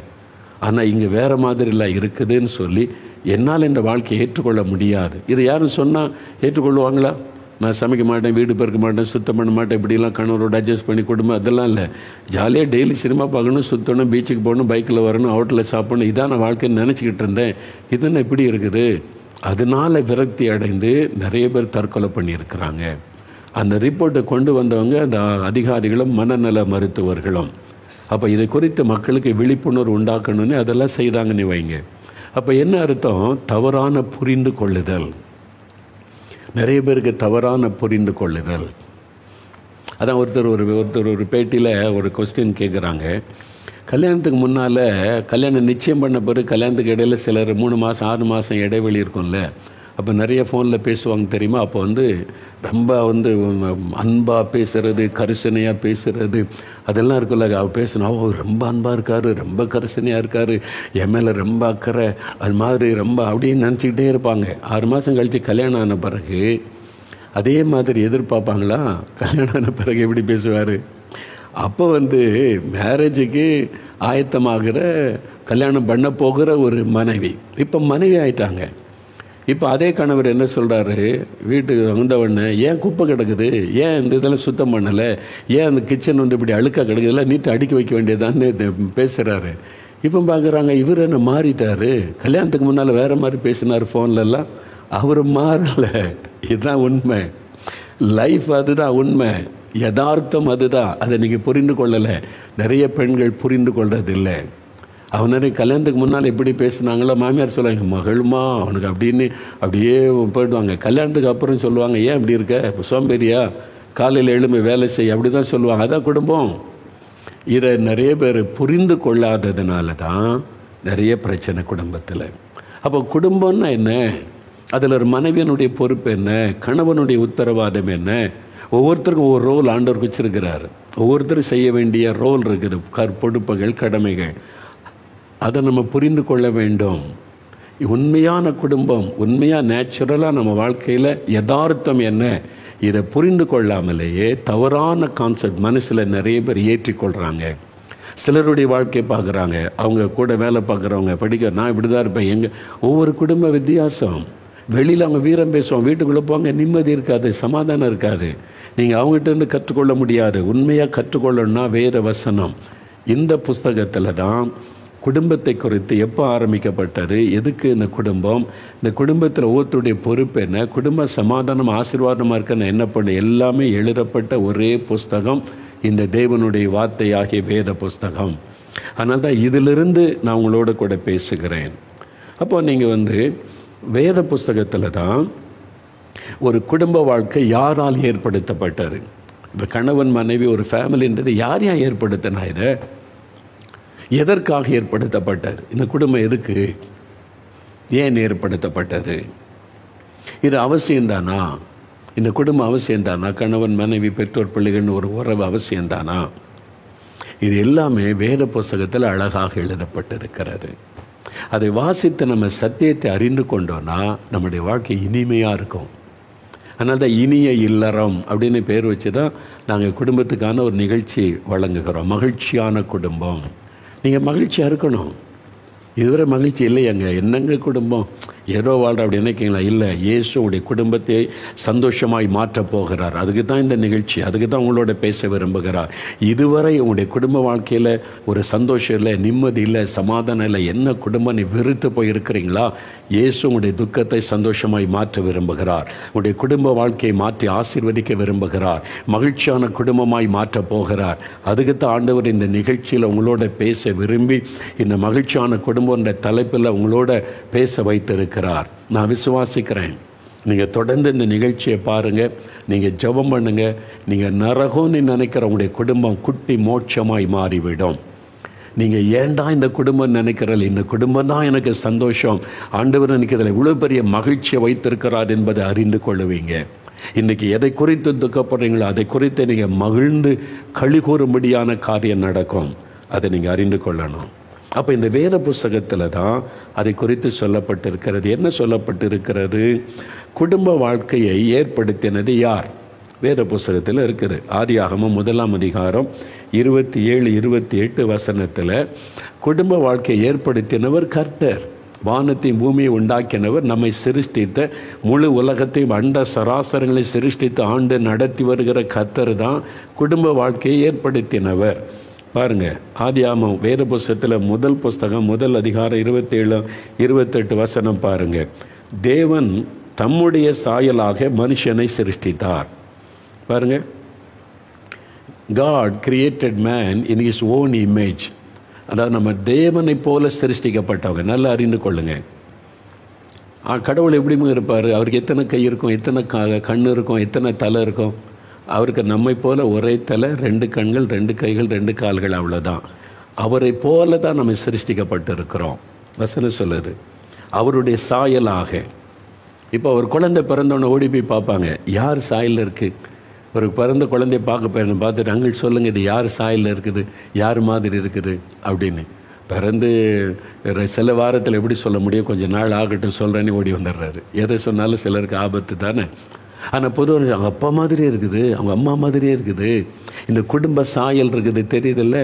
ஆனால் இங்கே வேறு மாதிரிலாம் இருக்குதுன்னு சொல்லி என்னால் இந்த வாழ்க்கையை ஏற்றுக்கொள்ள முடியாது. இது யாரும் சொன்னால் ஏற்றுக்கொள்ளுவாங்களா? நான் சமைக்க மாட்டேன், வீடு பெருக்க மாட்டேன், சுத்தம் பண்ண மாட்டேன், இப்படிலாம் கணவரோடு அட்ஜஸ்ட் பண்ணி குடும்பம் அதெல்லாம் இல்லை. ஜாலியாக டெய்லி சினிமா பார்க்கணும், சுற்றணும், பீச்சுக்கு போகணும், பைக்கில் வரணும், ஹோட்டலில் சாப்பிடணும், இதான் நான் வாழ்க்கைன்னு நினச்சிக்கிட்டு இருந்தேன். இதுன்னு எப்படி இருக்குது? அதனால் விரக்தி அடைந்து நிறைய பேர் தற்கொலை பண்ணியிருக்கிறாங்க. அந்த ரிப்போர்ட்டை கொண்டு வந்தவங்க அந்த அதிகாரிகளும் மனநல மருத்துவர்களும். அப்போ இதை குறித்து மக்களுக்கு விழிப்புணர்வு உண்டாக்கணும்னு அதெல்லாம் செய்தாங்கன்னு வைங்க. அப்போ என்ன அர்த்தம்? தவறான புரிந்து கொள்ளுதல். நிறைய பேருக்கு தவறான புரிந்து கொள்ளுதல். அதான் ஒருத்தர் ஒரு பேட்டியில் ஒரு கொஸ்டின் கேட்குறாங்க. கல்யாணத்துக்கு முன்னால், கல்யாணம் நிச்சயம் பண்ண பிறகு கல்யாணத்துக்கு இடையில சிலர் 3 மாதம் 6 மாதம் இடைவெளி இருக்கும்ல, அப்போ நிறைய ஃபோனில் பேசுவாங்க தெரியுமா? அப்போ ரொம்ப அன்பாக பேசுகிறது, கரிசனையாக பேசுகிறது, அதெல்லாம் இருக்குல்ல. அவள் பேசணும், ரொம்ப அன்பாக இருக்கார், ரொம்ப கரிசனையாக இருக்கார், என் மேலே ரொம்ப அக்கறை, அது மாதிரி ரொம்ப அப்படின்னு நினச்சிக்கிட்டே இருப்பாங்க. 6 மாதம் கழித்து கல்யாணம் ஆன பிறகு அதே மாதிரி எதிர்பார்ப்பாங்களா? கல்யாணம் ஆன பிறகு எப்படி பேசுவார்? அப்போ மேரேஜுக்கு ஆயத்தமாகிற, கல்யாணம் பண்ண போகிற ஒரு மனைவி இப்போ மனைவி ஆயிட்டாங்க. இப்போ அதே கணவர் என்ன சொல்கிறாரு? வீட்டுக்கு வந்தவொடனே ஏன் குப்பை கிடக்குது, ஏன் இந்த இதெல்லாம் சுத்தம் பண்ணலை, ஏன் அந்த கிச்சன் இப்படி அழுக்காக கிடக்குது, இதெல்லாம் நீட்டாக அடுக்கி வைக்க வேண்டியதான்னு பேசுகிறாரு. இப்போ பார்க்குறாங்க, இவர் என்ன மாறிட்டார். கல்யாணத்துக்கு முன்னால் வேறு மாதிரி பேசினார் ஃபோன்லலாம், அவர் மாறலை. இதுதான் உண்மை. லைஃப் அதுதான் உண்மை, யதார்த்தம் அதுதான். அதை நீங்கள் புரிந்து கொள்ளலை. நிறைய பெண்கள் புரிந்து கொள்றதில்லை. அவன் நிறைய கல்யாணத்துக்கு முன்னால் எப்படி பேசுனாங்களோ, மாமியார் சொல்லுவாங்க, மகளுமா அவனுக்கு அப்படின்னு அப்படியே போயிடுவாங்க. கல்யாணத்துக்கு அப்புறம் சொல்லுவாங்க, ஏன் இப்படி இருக்க, இப்போ சோம்பேறியா, காலையில் எழும்பி வேலை செய்ய, அப்படி தான் சொல்லுவாங்க. அதான் குடும்பம். இதை நிறைய பேர் புரிந்து கொள்ளாததுனால தான் நிறைய பிரச்சனை குடும்பத்தில். அப்போ குடும்பம்னா என்ன? அதில் ஒரு மனைவியனுடைய பொறுப்பு என்ன, கணவனுடைய உத்தரவாதம் என்ன? ஒவ்வொருத்தருக்கும் ஒவ்வொரு ரோல் ஆண்டவர் வச்சிருக்கிறார். ஒவ்வொருத்தரும் செய்ய வேண்டிய ரோல் இருக்குது, பொறுப்புகள், கடமைகள். அதை நம்ம புரிந்து கொள்ள வேண்டும். உண்மையான குடும்பம், உண்மையாக நேச்சுரலாக நம்ம வாழ்க்கையில் யதார்த்தம் என்ன, இதை புரிந்து கொள்ளாமலேயே தவறான கான்செப்ட் மனசில் நிறைய பேர் ஏற்றிக்கொள்கிறாங்க. சிலருடைய வாழ்க்கையை பார்க்குறாங்க, அவங்க கூட வேலை பார்க்குறவங்க, படிக்க நான் இப்படி தான் இருப்பேன். ஒவ்வொரு குடும்ப வித்தியாசம். வெளியில் அவங்க வீரம் பேசுவாங்க, வீட்டுக்குள்ளே போங்க நிம்மதி இருக்காது, சமாதானம் இருக்காது. நீங்கள் அவங்ககிட்ட கற்றுக்கொள்ள முடியாது. உண்மையாக கற்றுக்கொள்ளணும்னா வேறு வசனம். இந்த புஸ்தகத்தில் தான் குடும்பத்தை குறித்து எப்போ ஆரம்பிக்கப்பட்டது, எதுக்கு இந்த குடும்பம், இந்த குடும்பத்தில் ஒவ்வொருத்தருடைய பொறுப்பு என்ன, குடும்ப சமாதானம் ஆசீர்வாதமாக இருக்குன்னு என்ன பண்ண, எல்லாமே எழுதப்பட்ட ஒரே புஸ்தகம் இந்த தேவனுடைய வார்த்தையாகிய வேத புஸ்தகம். அதனால தான் இதிலிருந்து நான் உங்களோட கூட பேசுகிறேன். அப்போ நீங்கள் வேத புஸ்தகத்தில் தான் ஒரு குடும்ப வாழ்க்கை யாரால் ஏற்படுத்தப்பட்டது, இப்போ கணவன் மனைவி ஒரு ஃபேமிலின்றது யார் ஏற்படுத்தினா? இதை எதற்காக ஏற்படுத்தப்பட்டது? இந்த குடும்பம் எதுக்கு, ஏன் ஏற்படுத்தப்பட்டது? இது அவசியம்தானா? இந்த குடும்பம் அவசியம்தானா? கணவன் மனைவி பெற்றோர் பிள்ளைகள்னு ஒரு உறவு அவசியம்தானா? இது எல்லாமே வேத புஸ்தகத்தில் அழகாக எழுதப்பட்டிருக்கிறது. அதை வாசித்து நம்ம சத்தியத்தை அறிந்து கொண்டோன்னா நம்முடைய வாழ்க்கை இனிமையாக இருக்கும். அதனால தான் இனிய இல்லறம் அப்படின்னு பேர் வச்சு தான் நாங்கள் குடும்பத்துக்கான ஒரு நிகழ்ச்சி வழங்குகிறோம். மகிழ்ச்சியான குடும்பம். நீங்கள் மகிழ்ச்சியாக இருக்கணும். இதுவரை மகிழ்ச்சி இல்லையாங்க, என்னங்க குடும்பம் ஏதோ வாழ்ற அப்படி நினைக்கிங்களா? இல்லை, இயேசுடைய குடும்பத்தை சந்தோஷமாய் மாற்றப் போகிறார். அதுக்கு தான் இந்த நிகழ்ச்சி, அதுக்கு தான் உங்களோட பேச விரும்புகிறார். இதுவரை உங்களுடைய குடும்ப வாழ்க்கையில் ஒரு சந்தோஷம் இல்லை, நிம்மதி இல்லை, சமாதானம் இல்லை, என்ன குடும்பம் நீ வெறுத்து போயிருக்கிறீங்களா? இயேசு உங்களுடைய துக்கத்தை சந்தோஷமாய் மாற்ற விரும்புகிறார். உங்களுடைய குடும்ப வாழ்க்கையை மாற்றி ஆசீர்வதிக்க விரும்புகிறார். மகிழ்ச்சியான குடும்பமாய் மாற்றப் போகிறார். அதுக்கு தான் ஆண்டவர் இந்த நிகழ்ச்சியில் உங்களோட பேச விரும்பி இந்த மகிழ்ச்சியான குடும்பம் என்ற தலைப்பில் உங்களோட பேச வைத்திருக்கிறார். நான் விசுவாசிக்கிறேன். நீங்கள் தொடர்ந்து இந்த நிகழ்ச்சியை பாருங்கள், நீங்கள் ஜெபம் பண்ணுங்கள். நீங்கள் நரகம்னு நினைக்கிற உங்களுடைய குடும்பம் குட்டி மோட்சமாய் மாறிவிடும். நீங்கள் ஏன்டா இந்த குடும்பம் நினைக்கிறீர்கள், இந்த குடும்பம் தான் எனக்கு சந்தோஷம், ஆண்டவர் எனக்கு இதில் இவ்வளோ பெரிய மகிழ்ச்சியை வைத்திருக்கிறார் என்பதை அறிந்து கொள்ளுவீங்க. இன்றைக்கி எதை குறித்து துக்கப்படுறீங்களோ அதை குறித்து நீங்கள் மகிழ்ந்து களி கூறும்படியான காரியம் நடக்கும். அதை நீங்கள் அறிந்து கொள்ளணும். அப்போ இந்த வேத புஸ்தகத்தில் தான் அதை குறித்து சொல்லப்பட்டிருக்கிறது. என்ன சொல்லப்பட்டிருக்கிறது? குடும்ப வாழ்க்கையை ஏற்படுத்தினது யார்? வேத புஸ்தகத்தில் இருக்குது. ஆதியாகமம் 1ஆம் அதிகாரம் 27, 28 வசனத்தில் குடும்ப வாழ்க்கையை ஏற்படுத்தினவர் கர்த்தர். வானத்தையும் பூமியை உண்டாக்கினவர், நம்மை சிருஷ்டித்த முழு உலகத்தையும் அண்ட சராசரங்களை சிருஷ்டித்து ஆண்டு நடத்தி வருகிற கர்த்தர் தான் குடும்ப வாழ்க்கையை ஏற்படுத்தினவர். பாருங்கள், ஆதியாகமம் வேத புஸ்தகத்தில் முதல் புஸ்தகம் 1 அதிகாரம் 27, 28 வசனம் பாருங்கள். தேவன் தம்முடைய சாயலாக மனுஷனை சிருஷ்டித்தார். பாருங்கள், God created man in his own image. அதாவது நம்ம தேவனை போல சிருஷ்டிக்கப்பட்டவங்க. நல்லா அறிந்து கொள்ளுங்க. கடவுள் எப்படிமா இருப்பார்? அவருக்கு எத்தனை கை இருக்கும், எத்தனை கண் இருக்கும், எத்தனை தலை இருக்கும்? அவருக்கு நம்மை போல ஒரே தலை, 2 கண்கள், 2 கைகள், 2 கால்கள், அவ்வளோதான். அவரை போல தான் நம்ம சிருஷ்டிக்கப்பட்டு இருக்கிறோம். வசனம் சொல்லுது அவருடைய சாயலாக. இப்போ ஒரு குழந்தை பிறந்தவொன்னே ஓடி போய் பார்ப்பாங்க, யார் சாயலில் இருக்குது? ஒரு பிறந்த குழந்தைய பார்த்துட்டு அங்கிள் சொல்லுங்கள், இது யார் சாயலில் இருக்குது, யார் மாதிரி இருக்குது அப்படின்னு. பிறந்து சில வாரத்தில் எப்படி சொல்ல முடியும்? கொஞ்சம் நாள் ஆகட்டும் சொல்கிறேன்னு ஓடி வந்துடுறாரு. எதை சொன்னாலும் சிலருக்கு ஆபத்து தானே. ஆனால் பொதுவாக அவங்க அப்பா மாதிரியே இருக்குது, அவங்க அம்மா மாதிரியே இருக்குது, இந்த குடும்ப சாயல் இருக்குது, தெரியுதில்ல?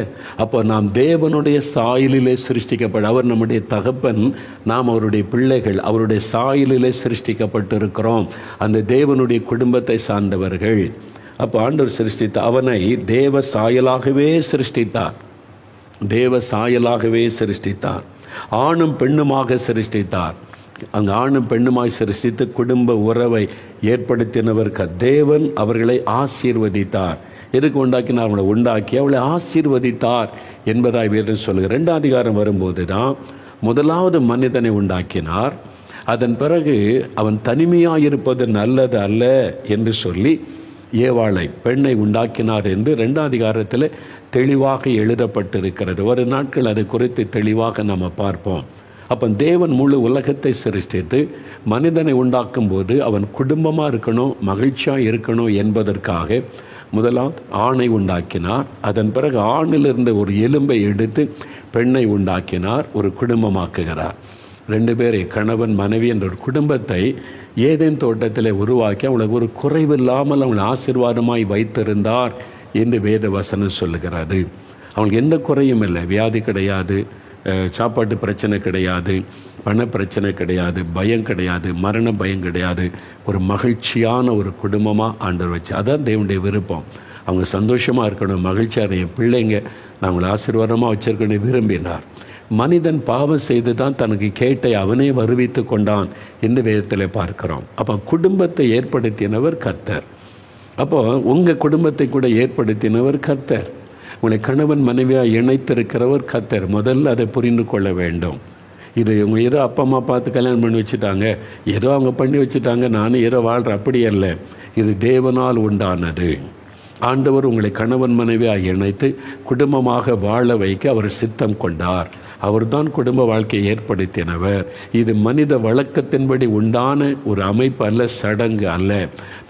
அப்போ நாம் தேவனுடைய சாயலிலே சிருஷ்டிக்கப்பட, அவர் நம்முடைய தகப்பன், நாம் அவருடைய பிள்ளைகள், அவருடைய சாயலிலே சிருஷ்டிக்கப்பட்டு இருக்கிறோம். அந்த தேவனுடைய குடும்பத்தை சார்ந்தவர்கள். அப்போ ஆண்டவர் சிருஷ்டித்த அவனை தேவ சாயலாகவே சிருஷ்டித்தார். தேவ சாயலாகவே சிருஷ்டித்தார். ஆணும் பெண்ணுமாக சிருஷ்டித்தார். அங்கே ஆணும் பெண்ணுமாய் சிருஷ்டித்து குடும்ப உறவை ஏற்படுத்தினவர் தேவன். அவர்களை ஆசீர்வதித்தார். எதுக்கு உண்டாக்கினார்? அவளை உண்டாக்கி அவளை ஆசீர்வதித்தார் என்பதாய் வேதம் சொல்லுங்க. 2ஆம் அதிகாரம் வரும்போது தான் முதலாவது மனிதனை உண்டாக்கினார். அதன் பிறகு அவன் தனிமையாக இருப்பது நல்லது அல்ல என்று சொல்லி ஏவாளை பெண்ணை உண்டாக்கினார் என்று 2ஆம் அதிகாரத்தில் தெளிவாக எழுதப்பட்டிருக்கிறது. ஒரு நாட்கள் அதை குறித்து தெளிவாக நம்ம பார்ப்போம். அப்போ தேவன் முழு உலகத்தை சிருஷ்டித்து மனிதனை உண்டாக்கும் போது அவன் குடும்பமாக இருக்கணும், மகிழ்ச்சியாக இருக்கணும் என்பதற்காக முதலாவது ஆணை உண்டாக்கினார். அதன் பிறகு ஆணிலிருந்து ஒரு எலும்பை எடுத்து பெண்ணை உண்டாக்கினார், ஒரு குடும்பமாக்குகிறார். 2 பேரை கணவன் மனைவி என்ற ஒரு குடும்பத்தை ஏதேன் தோட்டத்தில் உருவாக்கி அவங்களுக்கு ஒரு குறைவில்லாமல் அவங்களை ஆசீர்வாதமாய் வைத்திருந்தார் என்று வேத வசனம் சொல்லுகிறது. அவங்களுக்கு எந்த குறையும் இல்லை. வியாதி கிடையாது, சாப்பாட்டு பிரச்சனை கிடையாது, பண பிரச்சனை கிடையாது, பயம் கிடையாது, மரண பயம் கிடையாது. ஒரு மகிழ்ச்சியான ஒரு குடும்பமாக ஆண்டவர் வச்சு, அதான் தேவனுடைய விருப்பம். அவங்க சந்தோஷமாக இருக்கணும், மகிழ்ச்சியாக என் பிள்ளைங்க நான் அவங்களை ஆசீர்வாதமாக வச்சிருக்கணும் விரும்பினார். மனிதன் பாவம் செய்து தான் தனக்கு கேட்டை அவனே வருவித்து கொண்டான் என்று வேதத்தில் பார்க்கிறோம். அப்போ குடும்பத்தை ஏற்படுத்தினவர் கர்த்தர். அப்போ உங்கள் குடும்பத்தை கூட ஏற்படுத்தினவர் கர்த்தர். உங்களை கணவன் மனைவியாக இணைத்திருக்கிறவர் கர்த்தர். முதல்ல அதை புரிந்து கொள்ள வேண்டும். இது இவங்க ஏதோ அப்பா அம்மா பார்த்து கல்யாணம் பண்ணி வச்சுட்டாங்க, ஏதோ அவங்க பண்ணி வச்சுட்டாங்க, நானும் ஏதோ வாழ்கிற, அப்படி அல்ல. இது தேவனால் உண்டானது. ஆண்டவர் உங்களை கணவன் மனைவியாக இணைத்து குடும்பமாக வாழ வைக்க அவர் சித்தம் கொண்டார். அவர்தான் குடும்ப வாழ்க்கையை ஏற்படுத்தினவர். இது மனித வழக்கத்தின்படி உண்டான ஒரு அமைப்பு அல்ல, சடங்கு அல்ல.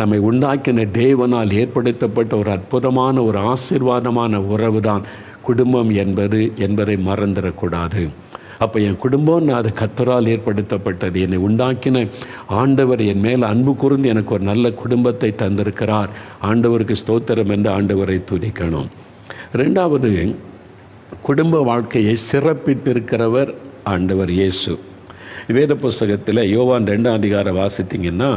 நம்மை உண்டாக்கின தேவனால் ஏற்படுத்தப்பட்ட ஒரு அற்புதமான ஒரு ஆசீர்வாதமான உறவு தான் குடும்பம் என்பதை மறந்துடக்கூடாது. அப்போ என் குடும்பம் அது கர்த்தரால் ஏற்படுத்தப்பட்டது. என்னை உண்டாக்கின ஆண்டவர் என் மேல் அன்பு கூர்ந்து எனக்கு ஒரு நல்ல குடும்பத்தை தந்திருக்கிறார். ஆண்டவருக்கு ஸ்தோத்திரம் என்று ஆண்டவரை துதிக்கணும். ரெண்டாவது, குடும்ப வாழ்க்கையை சிறப்பித்திருக்கிறவர் ஆண்டவர் இயேசு. வேத புஸ்தகத்தில் யோவான் 2ஆம் அதிகாரம் வாசித்தீங்கன்னா,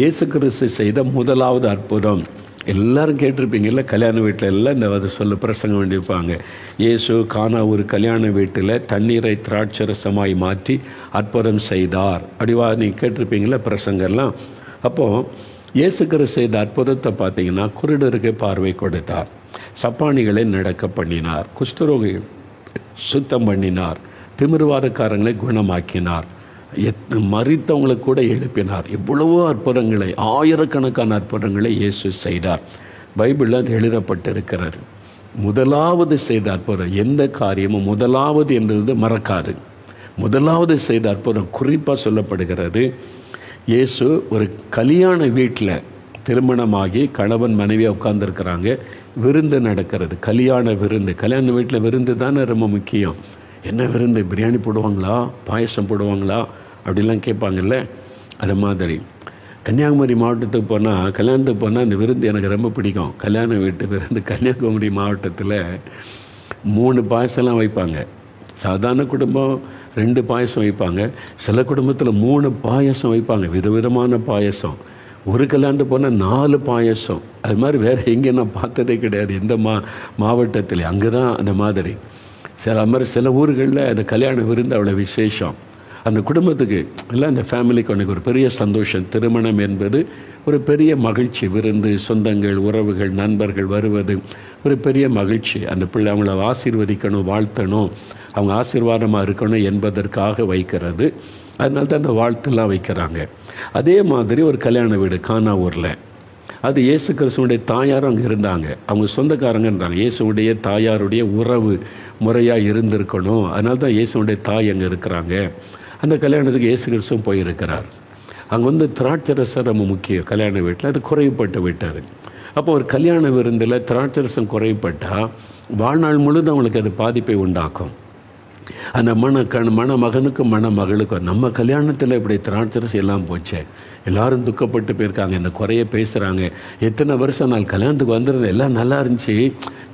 இயேசு கிறிஸ்து செய்த முதலாவது அற்புதம் எல்லாரும் கேட்டிருப்பீங்கல்ல. கல்யாண வீட்டில் எல்லாம் இந்த அதை பிரசங்கம் வேண்டியிருப்பாங்க. இயேசு கானா ஒரு கல்யாண வீட்டில் தண்ணீரை திராட்சரசமாய் மாற்றி அற்புதம் செய்தார். அப்படிவா நீங்கள் கேட்டிருப்பீங்களா பிரசங்கெல்லாம். அப்போது இயேசு கிறிஸ்து செய்த அற்புதத்தை பார்த்தீங்கன்னா, குருடருக்கு பார்வை கொடுத்தார், சப்பானிகளை நடக்க பண்ணினார், குஷ்டரோகி சுத்தம் பண்ணினார், திமிர்வாதக்காரங்களை குணமாக்கினார், மரித்தவங்களை கூட எழுப்பினார். எவ்வளவோ அற்புதங்களை, ஆயிரக்கணக்கான அற்புதங்களை இயேசு செய்தார். பைபிளில் அது எழுதப்பட்டிருக்கிறார். முதலாவது செய்த அற்புதம், எந்த காரியமும் முதலாவது என்றது மறக்காது. முதலாவது செய்த அற்புதம் குறிப்பாக சொல்லப்படுகிறது. இயேசு ஒரு கல்யாண வீட்டில் திருமணமாகி கணவன் மனைவியாக உட்கார்ந்துருக்கிறாங்க. விருந்து நடக்கிறது, கல்யாண விருந்து. கல்யாண வீட்டில் விருந்து தானே ரொம்ப முக்கியம். என்ன விருந்து? பிரியாணி போடுவாங்களா, பாயசம் போடுவாங்களா அப்படிலாம் கேட்பாங்கல்ல. அது மாதிரி கன்னியாகுமரி மாவட்டத்துக்கு போனால், கல்யாணத்துக்கு போனால் இந்த விருந்து எனக்கு ரொம்ப பிடிக்கும். கல்யாண வீட்டு விருந்து கன்னியாகுமரி மாவட்டத்தில் 3 பாயசம்லாம் வைப்பாங்க. சாதாரண குடும்பம் 2 பாயசம் வைப்பாங்க. சில குடும்பத்தில் 3 பாயசம் வைப்பாங்க, விதவிதமான பாயசம். ஒரு கல்யாணத்துக்கு போனால் 4 பாயசம். அது மாதிரி வேறு எங்கே நான் பார்த்ததே கிடையாது எந்த மாவட்டத்தில். அங்கே தான் அந்த மாதிரி. சில ஊர்களில் அந்த கல்யாண விருந்து அவ்வளோ விசேஷம். அந்த குடும்பத்துக்கு இல்லை, அந்த ஃபேமிலிக்கு எனக்கு ஒரு பெரிய சந்தோஷம். திருமணம் என்பது ஒரு பெரிய மகிழ்ச்சி. விருந்து, சொந்தங்கள், உறவுகள், நண்பர்கள் வருவது ஒரு பெரிய மகிழ்ச்சி. அந்த பிள்ளை அவங்கள ஆசீர்வதிக்கணும், வாழ்த்தணும், அவங்க ஆசீர்வாதமாக இருக்கணும் என்பதற்காக வைக்கிறது. அதனால தான் அந்த வாழ்த்துலாம் வைக்கிறாங்க. அதே மாதிரி ஒரு கல்யாண வீடு கானா ஊரில், அது இயேசு கிறிஸ்துவனுடைய தாயாரும் அங்கே இருந்தாங்க. அவங்க சொந்தக்காரங்கன்றாங்க. இயேசுடைய தாயாருடைய உறவு முறையாக இருந்திருக்கணும். அதனால தான் இயேசுடைய தாய் அங்கே இருக்கிறாங்க. அந்த கல்யாணத்துக்கு இயேசு கிறிஸ்துவும் போயிருக்கிறார். அங்கே திராட்சரசம் ரொம்ப முக்கியம் கல்யாண வீட்டில். அது குறைவுபட்டு விட்டார். அப்போ ஒரு கல்யாண விருந்தில் திராட்சரசம் குறைவுபட்டால் வாழ்நாள் முழுதும் அவங்களுக்கு அது பாதிப்பை உண்டாக்கும். அந்த மணமகனுக்கும் மணமகளுக்கும் நம்ம கல்யாணத்தில் இப்படி திராட்சரசம் எல்லாம் போச்சே, எல்லாரும் துக்கப்பட்டு போயிருக்காங்க, இந்த குறைய பேசுகிறாங்க. எத்தனை வருஷம் நான் கல்யாணத்துக்கு வந்துருந்தேன், எல்லாம் நல்லா இருந்துச்சு,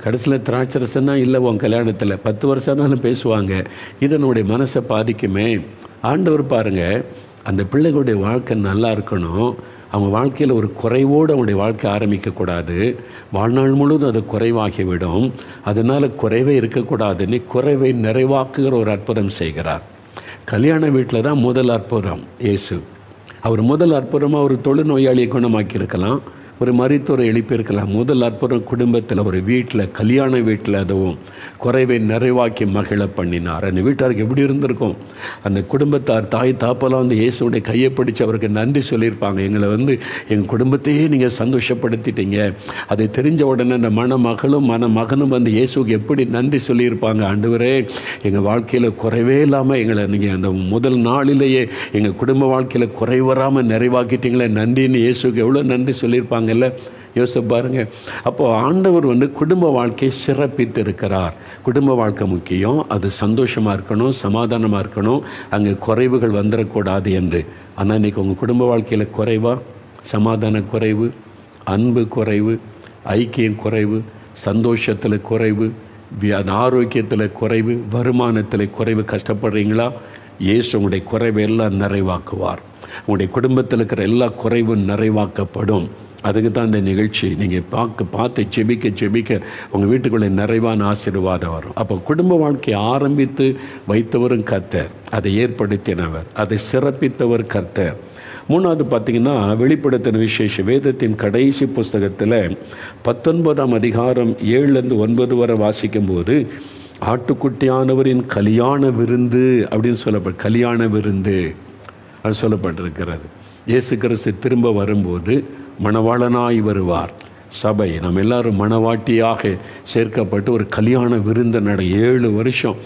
கடைசியில் திராட்சரசம் தான் இல்லை உன் கல்யாணத்தில். 10 வருஷம் தானே பேசுவாங்க. இது நம்முடைய மனசை பாதிக்குமே. ஆண்டவர் பாருங்கள், அந்த பிள்ளைகளுடைய வாழ்க்கை நல்லா இருக்கணும். அவங்க வாழ்க்கையில் ஒரு குறைவோடு அவங்களுடைய வாழ்க்கை ஆரம்பிக்கக்கூடாது. வாழ்நாள் முழுவதும் அது குறைவாகிவிடும். அதனால் குறைவே இருக்கக்கூடாதுன்னு குறைவை நிறைவாக்குகிற ஒரு அற்புதம் செய்கிறார். கல்யாண வீட்டில் தான் முதல் அற்புதம் இயேசு. அவர் முதல் அற்புதமாக ஒரு தொழுநோயாளியை குணமாக்கியிருக்கலாம், ஒரு மரித்தோரை எழுப்பியிருக்கலாம். முதல் அற்புதம் குடும்பத்தில், ஒரு வீட்டில், கல்யாண வீட்டில் அதுவும் குறைவை நிறைவாக்கி மகிழ பண்ணினார். அந்த வீட்டாருக்கு எப்படி இருந்திருக்கும்? அந்த குடும்பத்தார் தாய் தாப்பெல்லாம் இயேசுடைய கையை பிடிச்சு அவருக்கு நன்றி சொல்லியிருப்பாங்க. எங்களை எங்கள் குடும்பத்தையே நீங்கள் சந்தோஷப்படுத்திட்டீங்க. அதை தெரிஞ்ச உடனே அந்த மணமகளும் மணமகனும் இயேசுக்கு எப்படி நன்றி சொல்லியிருப்பாங்க. ஆண்டவரே, எங்கள் வாழ்க்கையில் குறைவே இல்லாமல் எங்களை நீங்கள் அந்த முதல் நாளிலேயே எங்கள் குடும்ப வாழ்க்கையில் குறை வராமல் நிறைவாக்கிட்டீங்களே, நன்றின்னு இயேசுக்கு எவ்வளோ நன்றி சொல்லியிருப்பாங்க. யோசித்து பாருங்க. அப்போ ஆண்டவர் குடும்ப வாழ்க்கையை சிறப்பித்து இருக்கிறார். குடும்ப வாழ்க்கை முக்கியம், அது சந்தோஷமாக இருக்கணும், சமாதானமாக இருக்கணும், அங்கே குறைவுகள் வந்துடக்கூடாது என்று. ஆனால் இன்றைக்கி உங்கள் குடும்ப வாழ்க்கையில் குறைவா? சமாதான குறைவு, அன்பு குறைவு, ஐக்கியம் குறைவு, சந்தோஷத்தில் குறைவு, ஆரோக்கியத்தில் குறைவு, வருமானத்தில் குறைவு. கஷ்டப்படுறீங்களா? இயேசு உங்களுடைய குறைவையெல்லாம் நிறைவாக்குவார். உங்களுடைய குடும்பத்தில் இருக்கிற எல்லா குறைவும் நிறைவாக்கப்படும். அதுக்கு தான் இந்த நிகழ்ச்சி. நீங்கள் பார்த்து செபிக்க உங்கள் வீட்டுக்குள்ளே நிறைவான ஆசீர்வாதம் வரும். அப்போ குடும்ப வாழ்க்கையை ஆரம்பித்து வைத்தவரும் கர்த்தர், அதை ஏற்படுத்தினவர், அதை சிறப்பித்தவர் கர்த்தர். மூணாவது பார்த்திங்கன்னா, வெளிப்படுத்தின விசேஷம். வேதத்தின் கடைசி புஸ்தகத்தில் 19ஆம் அதிகாரம் 7-9 வரை வாசிக்கும்போது, ஆட்டுக்குட்டியானவரின் கல்யாண விருந்து அப்படின்னு சொல்லப்பட்ட கல்யாண விருந்து அது சொல்லப்பட்டிருக்கிறது. இயேசு கிறிஸ்து திரும்ப வரும்போது மணவாளனாய் வருவார். சபை நம்ம எல்லாரும் மணவாட்டியாக சேர்க்கப்பட்டு ஒரு கல்யாண விருந்து 7 வருஷம்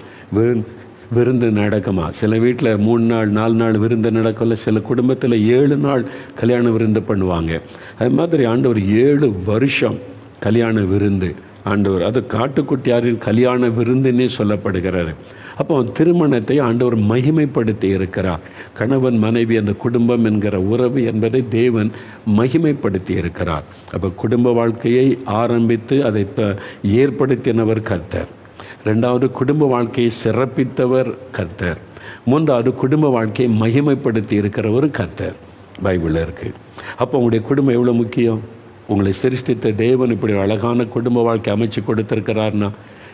விருந்து நடக்குமா. சில வீட்டில் 3 நாள் 4 நாள் விருந்து நடக்கல, சில குடும்பத்தில் 7 நாள் கல்யாண விருந்து பண்ணுவாங்க. அது மாதிரி ஆண்டவர் 7 வருஷம் கல்யாண விருந்து ஆண்டவர், அது காட்டுக்குட்டியாரின் கல்யாண விருந்துன்னே சொல்லப்படுகிறாரு. அப்போ திருமணத்தை ஆண்டவர் மகிமைப்படுத்தி இருக்கிறார். கணவன் மனைவி அந்த குடும்பம் என்கிற உறவு என்பதை தேவன் மகிமைப்படுத்தி இருக்கிறார். அப்போ குடும்ப வாழ்க்கையை ஆரம்பித்து அதை ஏற்படுத்தினவர் கர்த்தர். 2வது குடும்ப வாழ்க்கையை சிறப்பித்தவர் கர்த்தர். 3வது குடும்ப வாழ்க்கையை மகிமைப்படுத்தி இருக்கிற ஒரு கர்த்தர் பைபிளில் இருக்குது. அப்போ உங்களுடைய குடும்பம் எவ்வளோ முக்கியம். உங்களை சிருஷ்டித்த தேவன் இப்படி அழகான குடும்ப வாழ்க்கை அமைச்சு கொடுத்துருக்கிறார்னா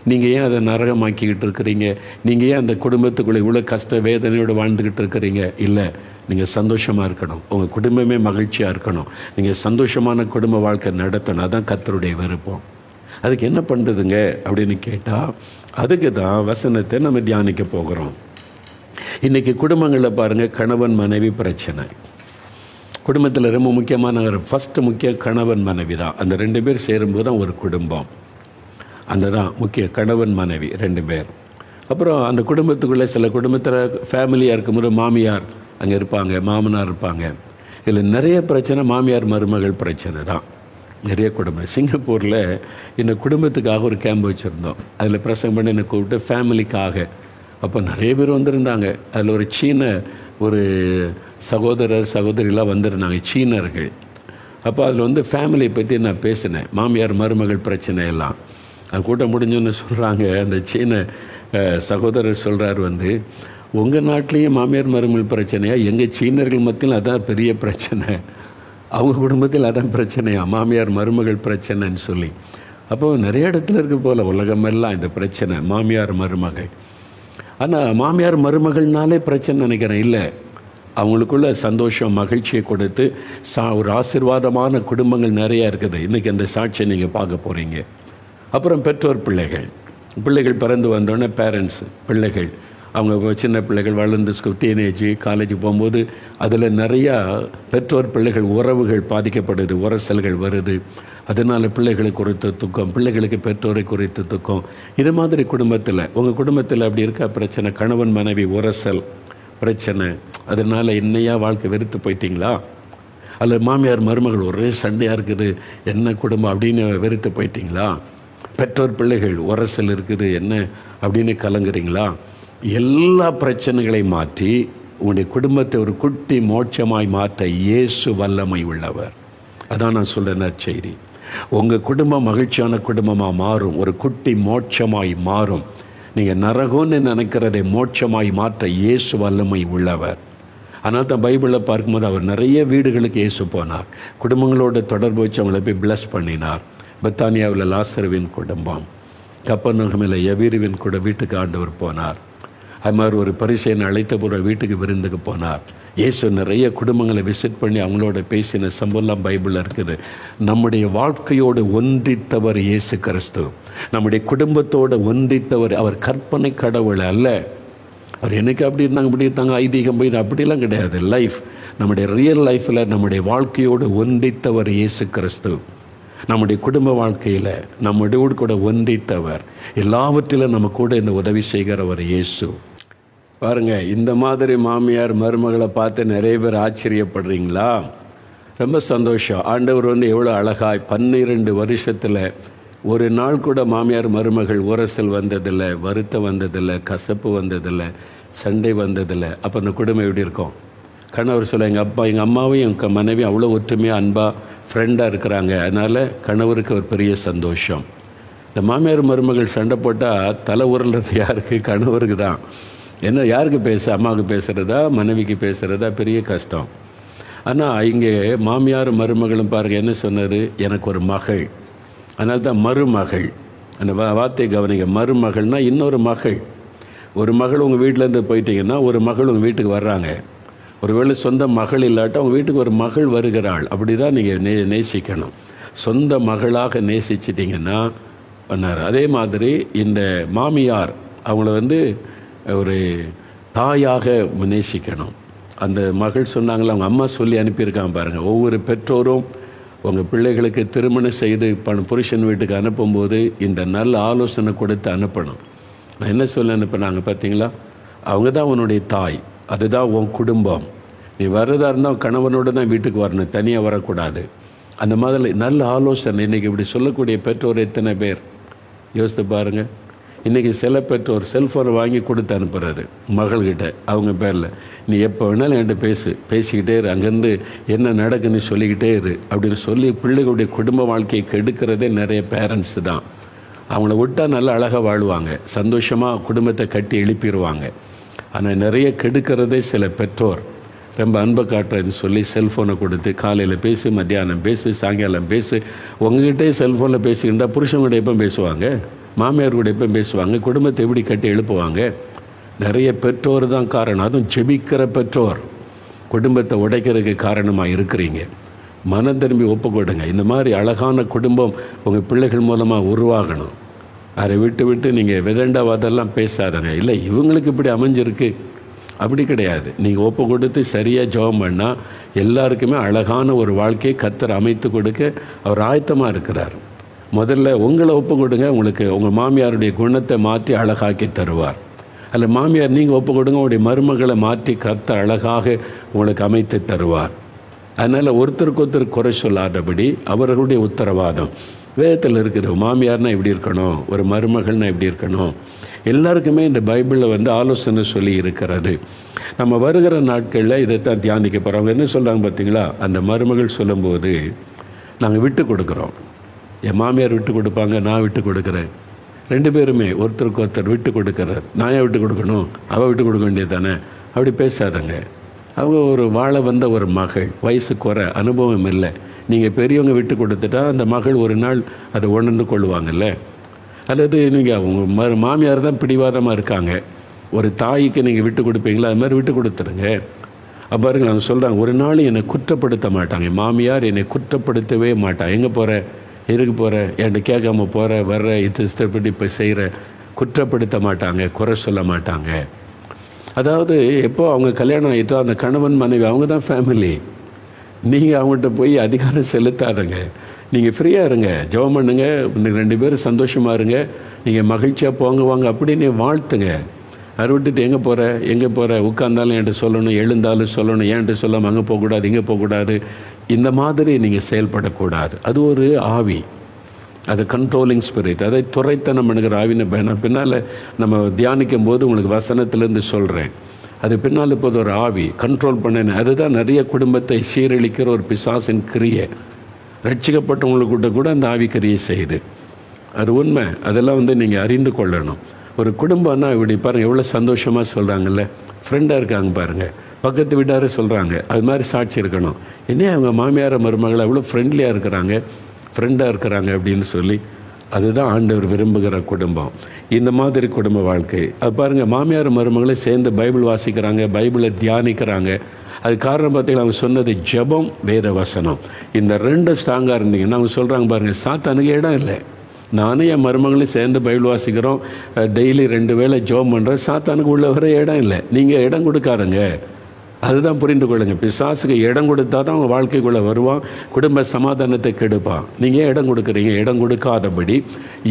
நீங்கள் ஏன் அதை நரகமாக்கிக்கிட்டு இருக்கிறீங்க? நீங்கள் ஏன் அந்த குடும்பத்துக்குள்ளே இவ்வளோ கஷ்ட வேதனையோடு வாழ்ந்துக்கிட்டு இருக்கிறீங்க? இல்லை, நீங்கள் சந்தோஷமாக இருக்கணும். உங்கள் குடும்பமே மகிழ்ச்சியாக இருக்கணும். நீங்கள் சந்தோஷமான குடும்ப வாழ்க்கை நடத்தணும். அதுதான் கர்த்தருடைய விருப்பம். அதுக்கு என்ன பண்ணுறதுங்க அப்படின்னு கேட்டால், அதுக்கு தான் வசனத்தை நம்ம தியானிக்க போகிறோம். இன்றைக்கி குடும்பங்களில் பாருங்கள், கணவன் மனைவி பிரச்சனை. குடும்பத்தில் ரொம்ப முக்கியமான முக்கிய கணவன் மனைவி தான். அந்த 2 பேர் சேரும்போது தான் ஒரு குடும்பம். அந்த தான் முக்கிய கணவன் மனைவி 2 பேர். அப்புறம் அந்த குடும்பத்துக்குள்ளே சில குடும்பத்தில் ஃபேமிலியாக இருக்கும்போது மாமியார் அங்கே இருப்பாங்க, மாமனார் இருப்பாங்க. இதில் நிறைய பிரச்சனை மாமியார் மருமகள் பிரச்சனை தான். நிறைய குடும்பம். சிங்கப்பூரில் இந்த குடும்பத்துக்காக ஒரு கேம்ப் வச்சுருந்தோம். அதில் பிரசங்கம் பண்ணி என்னை கூப்பிட்டு ஃபேமிலிக்காக. அப்போ நிறைய பேர் வந்திருந்தாங்க. அதில் ஒரு சீன ஒரு சகோதரிலாம் வந்திருந்தாங்க, சீனர்கள். அப்போ அதில் ஃபேமிலியை பற்றி நான் பேசினேன், மாமியார் மருமகள் பிரச்சனை எல்லாம். அது கூட்டம் முடிஞ்சோன்னு சொல்கிறாங்க, அந்த சீன சகோதரர் சொல்கிறார், உங்கள் நாட்டிலேயும் மாமியார் மருமகள் பிரச்சனையா? எங்கள் சீனர்கள் மத்தியில் அதான் பெரிய பிரச்சனை, அவங்க குடும்பத்தில் அதான் பிரச்சனையா, மாமியார் மருமகள் பிரச்சனைன்னு சொல்லி. அப்போ நிறைய இடத்துல இருக்க போல் உலகமெல்லாம் இந்த பிரச்சனை மாமியார் மருமகள். ஆனால் மாமியார் மருமகள்னாலே பிரச்சனை நினைக்கிறேன். இல்லை, அவங்களுக்குள்ள சந்தோஷம் மகிழ்ச்சியை கொடுத்து ஒரு ஆசீர்வாதமான குடும்பங்கள் நிறையா இருக்குது. இன்றைக்கி அந்த சாட்சியை நீங்கள் பார்க்க போகிறீங்க. அப்புறம் பெற்றோர் பிள்ளைகள் பிறந்து வந்தோடனே பேரண்ட்ஸ் பிள்ளைகள், அவங்க சின்ன பிள்ளைகள் வளர்ந்து டீனேஜ் காலேஜ் போகும்போது அதில் நிறையா பெற்றோர் பிள்ளைகள் உறவுகள் பாதிக்கப்படுது, உரசல்கள் வருது. அதனால் பிள்ளைகளை குறித்த துக்கம், பிள்ளைகளுக்கு பெற்றோரை குறித்த துக்கம். இது மாதிரி குடும்பத்தில், உங்கள் குடும்பத்தில் அப்படி இருக்கா பிரச்சனை? கணவன் மனைவி உரசல் பிரச்சனை, அதனால் என்னையா வாழ்க்கை வெறுத்து போயிட்டீங்களா? அல்லது மாமியார் மருமகள் ஒரே சண்டையாக இருக்குது, என்ன குடும்பம் அப்படின்னு வெறுத்து போயிட்டீங்களா? பெற்றோர் பிள்ளைகள் உரசல் இருக்குது என்ன அப்படின்னு கலங்குறீங்களா? எல்லா பிரச்சனைகளையும் மாற்றி உங்களுடைய குடும்பத்தை ஒரு குட்டி மோட்சமாய் மாற்ற இயேசு வல்லமை உள்ளவர். அதான் நான் சொல்ல நற்செய்தி. உங்கள் குடும்பம் மகிழ்ச்சியான குடும்பமாக மாறும், ஒரு குட்டி மோட்சமாய் மாறும். நீங்கள் நரகம்னு நினைக்கிறதை மோட்சமாய் மாற்ற இயேசு வல்லமை உள்ளவர். அதனால் தான் பைபிளில் பார்க்கும்போது அவர் நிறைய வீடுகளுக்கு இயேசு போனார், குடும்பங்களோட தொடர்பு வச்சு அவங்கள போய் பிளஸ் பண்ணினார். பெத்தானியாவில் லாசருவின் குடும்பம், கப்பர்நகமில் யவீருவின் கூட வீட்டுக்கு ஆண்டவர் போனார். அது மாதிரி ஒரு பரிசேயனை அழைத்த போகிற வீட்டுக்கு விருந்துக்கு போனார். இயேசு நிறைய குடும்பங்களை விசிட் பண்ணி அவங்களோட பேசின சம்பவம் பைபிளில் இருக்குது. நம்முடைய வாழ்க்கையோடு ஒன்றித்தவர் இயேசு கிறிஸ்து, நம்முடைய குடும்பத்தோடு ஒன்றித்தவர். அவர் கற்பனை கடவுள் அல்ல. அவர் என்னைக்கு அப்படி இருந்தாங்க இப்படி இருந்தாங்க ஐதீகம் போய் அப்படிலாம் கிடையாது. லைஃப், நம்முடைய ரியல் லைஃப்பில் நம்முடைய வாழ்க்கையோடு ஒன்றித்தவர் இயேசு கிறிஸ்து. நம்முடைய குடும்ப வாழ்க்கையில் நம்முடைய கூட ஒன்றித்தவர், எல்லாவற்றிலும் நம்ம கூட இந்த உதவி செய்கிறவர் இயேசு. பாருங்கள், இந்த மாதிரி மாமியார் மருமகளை பார்த்து நிறைய பேர் ஆச்சரியப்படுறீங்களா? ரொம்ப சந்தோஷம். ஆண்டவர் எவ்வளோ அழகாய் 12 வருஷத்தில் ஒரு நாள் கூட மாமியார் மருமகள் உரசல் வந்ததில்லை, வருத்தம் வந்ததில்லை, கசப்பு வந்ததில்லை, சண்டை வந்ததில்லை. அப்போ அந்த குடும்பம் எப்படி இருக்கும்? கணவர் சொல்ல, எங்கள் அம்மாவும் எங்கள் மனைவி அவ்வளோ ஒற்றுமையாக அன்பாக ஃப்ரெண்டாக இருக்கிறாங்க, அதனால் கணவருக்கு ஒரு பெரிய சந்தோஷம். இந்த மாமியார் மருமகள் சண்டை போட்டால் தலை உருள்றது யாருக்கு? கணவருக்கு தான். என்ன, யாருக்கு அம்மாவுக்கு பேசுகிறதா மனைவிக்கு பேசுகிறதா? பெரிய கஷ்டம். ஆனால் இங்கே மாமியார் மருமகளும் பாருங்கள் என்ன சொன்னார், எனக்கு ஒரு மகள். அதனால தான் மருமகள், அந்த வார்த்தையை கவனிங்க. மருமகள்னால் இன்னொரு மகள். ஒரு மகள் உங்கள் வீட்டிலேருந்து போயிட்டீங்கன்னா ஒரு மகள் உங்கள் வீட்டுக்கு வர்றாங்க. ஒருவேளை சொந்த மகள் இல்லாட்ட உங்கள் வீட்டுக்கு ஒரு மகள் வருகிறாள். அப்படி தான் நீங்கள் நேசிக்கணும். சொந்த மகளாக நேசிச்சிட்டிங்கன்னா பண்ணார். அதே மாதிரி இந்த மாமியார் அவங்கள ஒரு தாயாக நேசிக்கணும். அந்த மகள் சொன்னாங்களே, அவங்க அம்மா சொல்லி அனுப்பியிருக்காங்க பாருங்கள். ஒவ்வொரு பெற்றோரும் உங்கள் பிள்ளைகளுக்கு திருமணம் செய்து புருஷன் வீட்டுக்கு அனுப்பும்போது இந்த நல்ல ஆலோசனை கொடுத்து அனுப்பணும். நான் என்ன சொல்ல அனுப்பினாங்க பார்த்தீங்களா? அவங்க தான் உன்னுடைய தாய், அதுதான் உன் குடும்பம். நீ வர்றதா இருந்தால் கணவனோடு தான் வீட்டுக்கு வரணும், தனியாக வரக்கூடாது. அந்த மாதிரி நல்ல ஆலோசனை இன்றைக்கி இப்படி சொல்லக்கூடிய பெற்றோர் எத்தனை பேர் யோசித்து பாருங்கள். இன்றைக்கி சில பெற்றோர் செல்ஃபோனை வாங்கி கொடுத்து அனுப்புகிறாரு மகள்கிட்ட, அவங்க பேரில் நீ எப்போ வேணாலும் என்கிட்ட பேசிக்கிட்டே இரு, அங்கேருந்து என்ன நடக்குன்னு சொல்லிக்கிட்டே இரு அப்படின்னு சொல்லி பிள்ளைகளுடைய குடும்ப வாழ்க்கையை கெடுக்கிறதே நிறைய பேரண்ட்ஸு தான். அவங்கள விட்டால் நல்லா அழகாக வாழ்வாங்க, சந்தோஷமாக குடும்பத்தை கட்டி எழுப்பிடுவாங்க. ஆனால் நிறைய கெடுக்கிறதே சில பெற்றோர். ரொம்ப அன்பை காட்டுறேன்னு சொல்லி செல்ஃபோனை கொடுத்து காலையில் பேசு, மத்தியானம் பேசு, சாயங்காலம் பேசு. உங்ககிட்டே செல்ஃபோனில் பேசிக்கிட்டால் புருஷன் எப்போ பேசுவாங்க, மாமியார் கூட எப்போ பேசுவாங்க, குடும்பத்தை எப்படி கட்டி எழுப்புவாங்க? நிறைய பெற்றோர் தான் காரணம். அதுவும் ஜெபிக்கிற பெற்றோர் குடும்பத்தை உடைக்கிறதுக்கு காரணமாக இருக்கிறீங்க. மனம் திரும்பி ஒப்பு கொடுங்க. இந்த மாதிரி அழகான குடும்பம் உங்கள் பிள்ளைகள் மூலமாக உருவாகணும். அதை விட்டு நீங்கள் விதண்டாவாதெல்லாம் பேசாதங்க. இல்லை இவங்களுக்கு இப்படி அமைஞ்சிருக்கு, அப்படி கிடையாது. நீங்கள் ஒப்பு கொடுத்து சரியாக ஜெபம் பண்ணால் எல்லாருக்குமே அழகான ஒரு வாழ்க்கையை கர்த்தர் அமைத்து கொடுக்க அவர் ஆயத்தமாக இருக்கிறார். முதல்ல உங்களை ஒப்பு கொடுங்க, உங்களுக்கு உங்கள் மாமியாருடைய குணத்தை மாற்றி அழகாக்கி தருவார். அல்ல மாமியார் நீங்கள் ஒப்பு கொடுங்க, உங்களுடைய மருமகளை மாற்றி கர்த்தர் அழகாக உங்களுக்கு அமைத்து தருவார். அதனால் ஒருத்தருக்கு ஒருத்தர் குறை சொல்லாதபடி அவர்களுடைய உத்தரவாதம் வேதத்தில் இருக்கிற மாமியார்னா எப்படி இருக்கணும், ஒரு மருமகள்னா எப்படி இருக்கணும், எல்லாருக்குமே இந்த பைபிளில் ஆலோசனை சொல்லி இருக்கிறது. நம்ம வருகிற நாட்களில் இதைத்தான் தியானிக்க போகிறோம். அவங்க என்ன சொல்கிறாங்க பார்த்தீங்களா? அந்த மருமகள் சொல்லும்போது நாங்கள் விட்டு கொடுக்குறோம். என் மாமியார் விட்டு கொடுப்பாங்க, நான் விட்டு கொடுக்குறேன். ரெண்டு பேருமே ஒருத்தருக்கு ஒருத்தர் விட்டு கொடுக்குறார். நான் ஏன் விட்டு கொடுக்கணும், அவள் விட்டு கொடுக்க வேண்டியது தானே? அப்படி பேசாதங்க. அவங்க ஒரு வாழ வந்த ஒரு மகள், வயசு குறை, அனுபவம் இல்லை. நீங்கள் பெரியவங்க விட்டு கொடுத்துட்டா அந்த மகள் ஒரு நாள் அதை உணர்ந்து கொள்ளுவாங்கல்ல. அல்லது நீங்கள் அவங்க மாமியார் தான் பிடிவாதமாக இருக்காங்க, ஒரு தாய்க்கு நீங்கள் விட்டு கொடுப்பீங்களா? அது மாதிரி விட்டு கொடுத்துருங்க. பாருங்க, அவங்க சொல்கிறாங்க ஒரு நாள் என்னை குற்றப்படுத்த மாட்டாங்க. மாமியார் என்னை குற்றப்படுத்தவே மாட்டாங்க. எங்கே போகிற, எதுக்கு போகிற, என்கிட்ட கேட்காம போகிற வர்ற, இஷ்டப்பட்டு இப்போ செய்கிற, குற்றப்படுத்த மாட்டாங்க, குறை சொல்ல மாட்டாங்க. அதாவது எப்போ அவங்க கல்யாணம் ஆகிட்டோ அந்த கணவன் மனைவி அவங்க தான் ஃபேமிலி. நீங்கள் அவங்கள்ட்ட போய் அதிகாரம் செலுத்தாதுங்க. நீங்கள் ஃப்ரீயாக இருங்க, ஜெபம் பண்ணுங்க, ரெண்டு பேரும் சந்தோஷமாக இருங்க, நீங்கள் மகிழ்ச்சியாக போங்க வாங்க அப்படின்னு வாழ்த்துங்க. அதை விட்டுட்டு எங்கே போகிற உட்கார்ந்தாலும் என்கிட்ட சொல்லணும், எழுந்தாலும் சொல்லணும், ஏன்ட்டு சொல்லாமல் அங்கே போகக்கூடாது, இங்கே போகக்கூடாது, இந்த மாதிரி நீங்கள் செயல்படக்கூடாது. அது ஒரு ஆவி, அது கண்ட்ரோலிங் ஸ்பிரிட். அதை துரைத்தனம் பண்ணுகிற ஆவின்னு பின்னால் நம்ம தியானிக்கும் போது உங்களுக்கு வசனத்திலேருந்து சொல்கிறேன். அது பின்னால் இப்போது ஒரு ஆவி கண்ட்ரோல் பண்ணேன்னு, அதுதான் நிறைய குடும்பத்தை சீரழிக்கிற ஒரு பிசாசின் கிரியை. ரட்சிக்கப்பட்டவங்களுக்கு கூட அந்த ஆவி கிரியை செய்யுது. அது உண்மை. அதெல்லாம் நீங்கள் அறிந்து கொள்ளணும். ஒரு குடும்பம்னா இப்படி பாருங்கள், எவ்வளோ சந்தோஷமாக சொல்கிறாங்கல்ல, ஃப்ரெண்டாக இருக்காங்க பாருங்கள், பக்கத்து வீட்டாரே சொல்கிறாங்க, அது மாதிரி சாட்சி இருக்கணும். என்ன அவங்க மாமியார் மருமகளை எவ்வளோ ஃப்ரெண்ட்லியாக இருக்கிறாங்க, ஃப்ரெண்டாக இருக்கிறாங்க அப்படின்னு சொல்லி. அதுதான் ஆண்டவர் விரும்புகிற குடும்பம், இந்த மாதிரி குடும்ப வாழ்க்கை. அது பாருங்கள், மாமியார் மருமகளை சேர்ந்து பைபிள் வாசிக்கிறாங்க, பைபிளை தியானிக்கிறாங்க. அது காரணம் பார்த்தீங்கன்னா அவங்க சொன்னது ஜெபம், வேத வசனம், இந்த ரெண்டு ஸ்ட்ராங்காக இருந்தீங்கன்னா அவங்க சொல்கிறாங்க பாருங்கள், சாத்தானுக்கு இடம் இல்லை. நானும் என் மருமகளையும் சேர்ந்து பைபிள் வாசிக்கிறோம், டெய்லி 2 வேளை ஜெபம் பண்ணுறேன், சாத்தானுக்கு உள்ள வர இடம் இல்லை. நீங்கள் இடம் கொடுக்காருங்க. அதுதான் புரிந்து கொள்ளுங்க. பிசாசுக்கு இடம் கொடுத்தா தான் அவங்க வாழ்க்கைக்குள்ளே வருவான், குடும்ப சமாதானத்தை கெடுப்பான். நீங்கள் ஏன் இடம் கொடுக்குறீங்க? இடம் கொடுக்காதபடி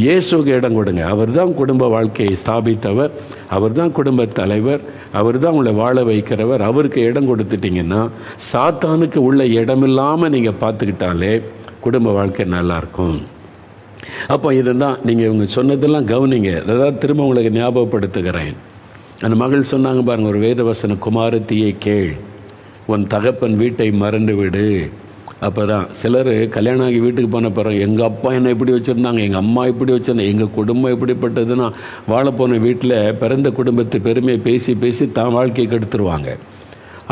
இயேசுக்கு இடம் கொடுங்க. அவர் தான் குடும்ப வாழ்க்கையை ஸ்தாபித்தவர், அவர் தான் குடும்ப தலைவர், அவர் தான் உங்களை வாழ வைக்கிறவர். அவருக்கு இடம் கொடுத்துட்டிங்கன்னா சாத்தானுக்கு உள்ள இடமில்லாமல் நீங்கள் பார்த்துக்கிட்டாலே குடும்ப வாழ்க்கை நல்லாயிருக்கும். அப்போ இதுதான் நீங்கள் இவங்க சொன்னதெல்லாம் கவனிங்க. அதாவது திரும்ப உங்களுக்கு ஞாபகப்படுத்துகிறேன். அந்த மகள் சொன்னாங்க பாருங்கள், ஒரு வேதவசன, குமாரத்தியை கேள், உன் தகப்பன் வீட்டை மறந்து விடு. அப்போ தான் சிலர் கல்யாணம் ஆகி வீட்டுக்கு போன பிறகு எங்கள் அப்பா என்னை இப்படி வச்சுருந்தாங்க, எங்கள் அம்மா இப்படி வச்சுருந்தாங்க, எங்கள் குடும்பம் எப்படிப்பட்டதுன்னா வாழப்போன வீட்டில் பிறந்த குடும்பத்தை பெருமையை பேசி பேசி தான் வாழ்க்கையை கெடுத்துருவாங்க.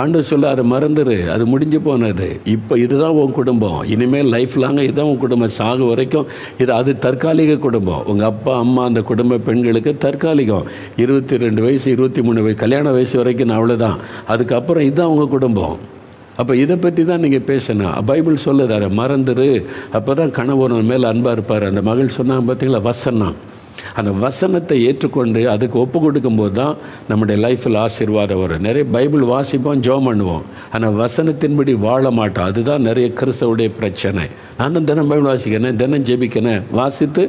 ஆண்டவர் சொல்ல, அதை மறந்துடு, அது முடிஞ்சு போனது. இப்போ இதுதான் உன் குடும்பம், இனிமேல் லைஃப் லாங்காக இதுதான் உன் குடும்பம், சாக வரைக்கும் அது தற்காலிக குடும்பம். உங்கள் அப்பா அம்மா அந்த குடும்ப பெண்களுக்கு தற்காலிகம். 22 வயசு 23 வயசு கல்யாண வயசு வரைக்கும் அவ்வளோதான். அதுக்கப்புறம் இதுதான் உங்கள் குடும்பம். அப்போ இதை பற்றி தான் நீங்கள் பேசணும். பைபிள் சொல்லுது, அதை மறந்துடு, அப்போ தான் கணவன் மேலே அன்பாக இருப்பார். அந்த மகள் சொன்னாங்க பார்த்தீங்களா, வசனம், அந்த வசனத்தை ஏற்றுக்கொண்டு அதுக்கு ஒப்பு கொடுக்கும்போது தான் நம்முடைய லைஃப்பில் ஆசீர்வாதம் வரும். நிறைய பைபிள் வாசிப்போம், ஜெபம் பண்ணுவோம், ஆனால் வசனத்தின்படி வாழ மாட்டோம். அதுதான் நிறைய கிறிஸ்தவுடைய பிரச்சனை. நானும் தினம் பைபிள் வாசிக்கிறேன், தினம் ஜெபிக்கிறேன், வாசித்து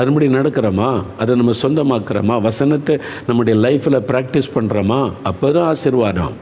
அதன்படி நடக்கிறோமா, அதை நம்ம சொந்தமாக்குறோமா, வசனத்தை நம்முடைய லைஃப்பில் ப்ராக்டிஸ் பண்ணுறோமா, அப்போ தான் ஆசீர்வாதம்.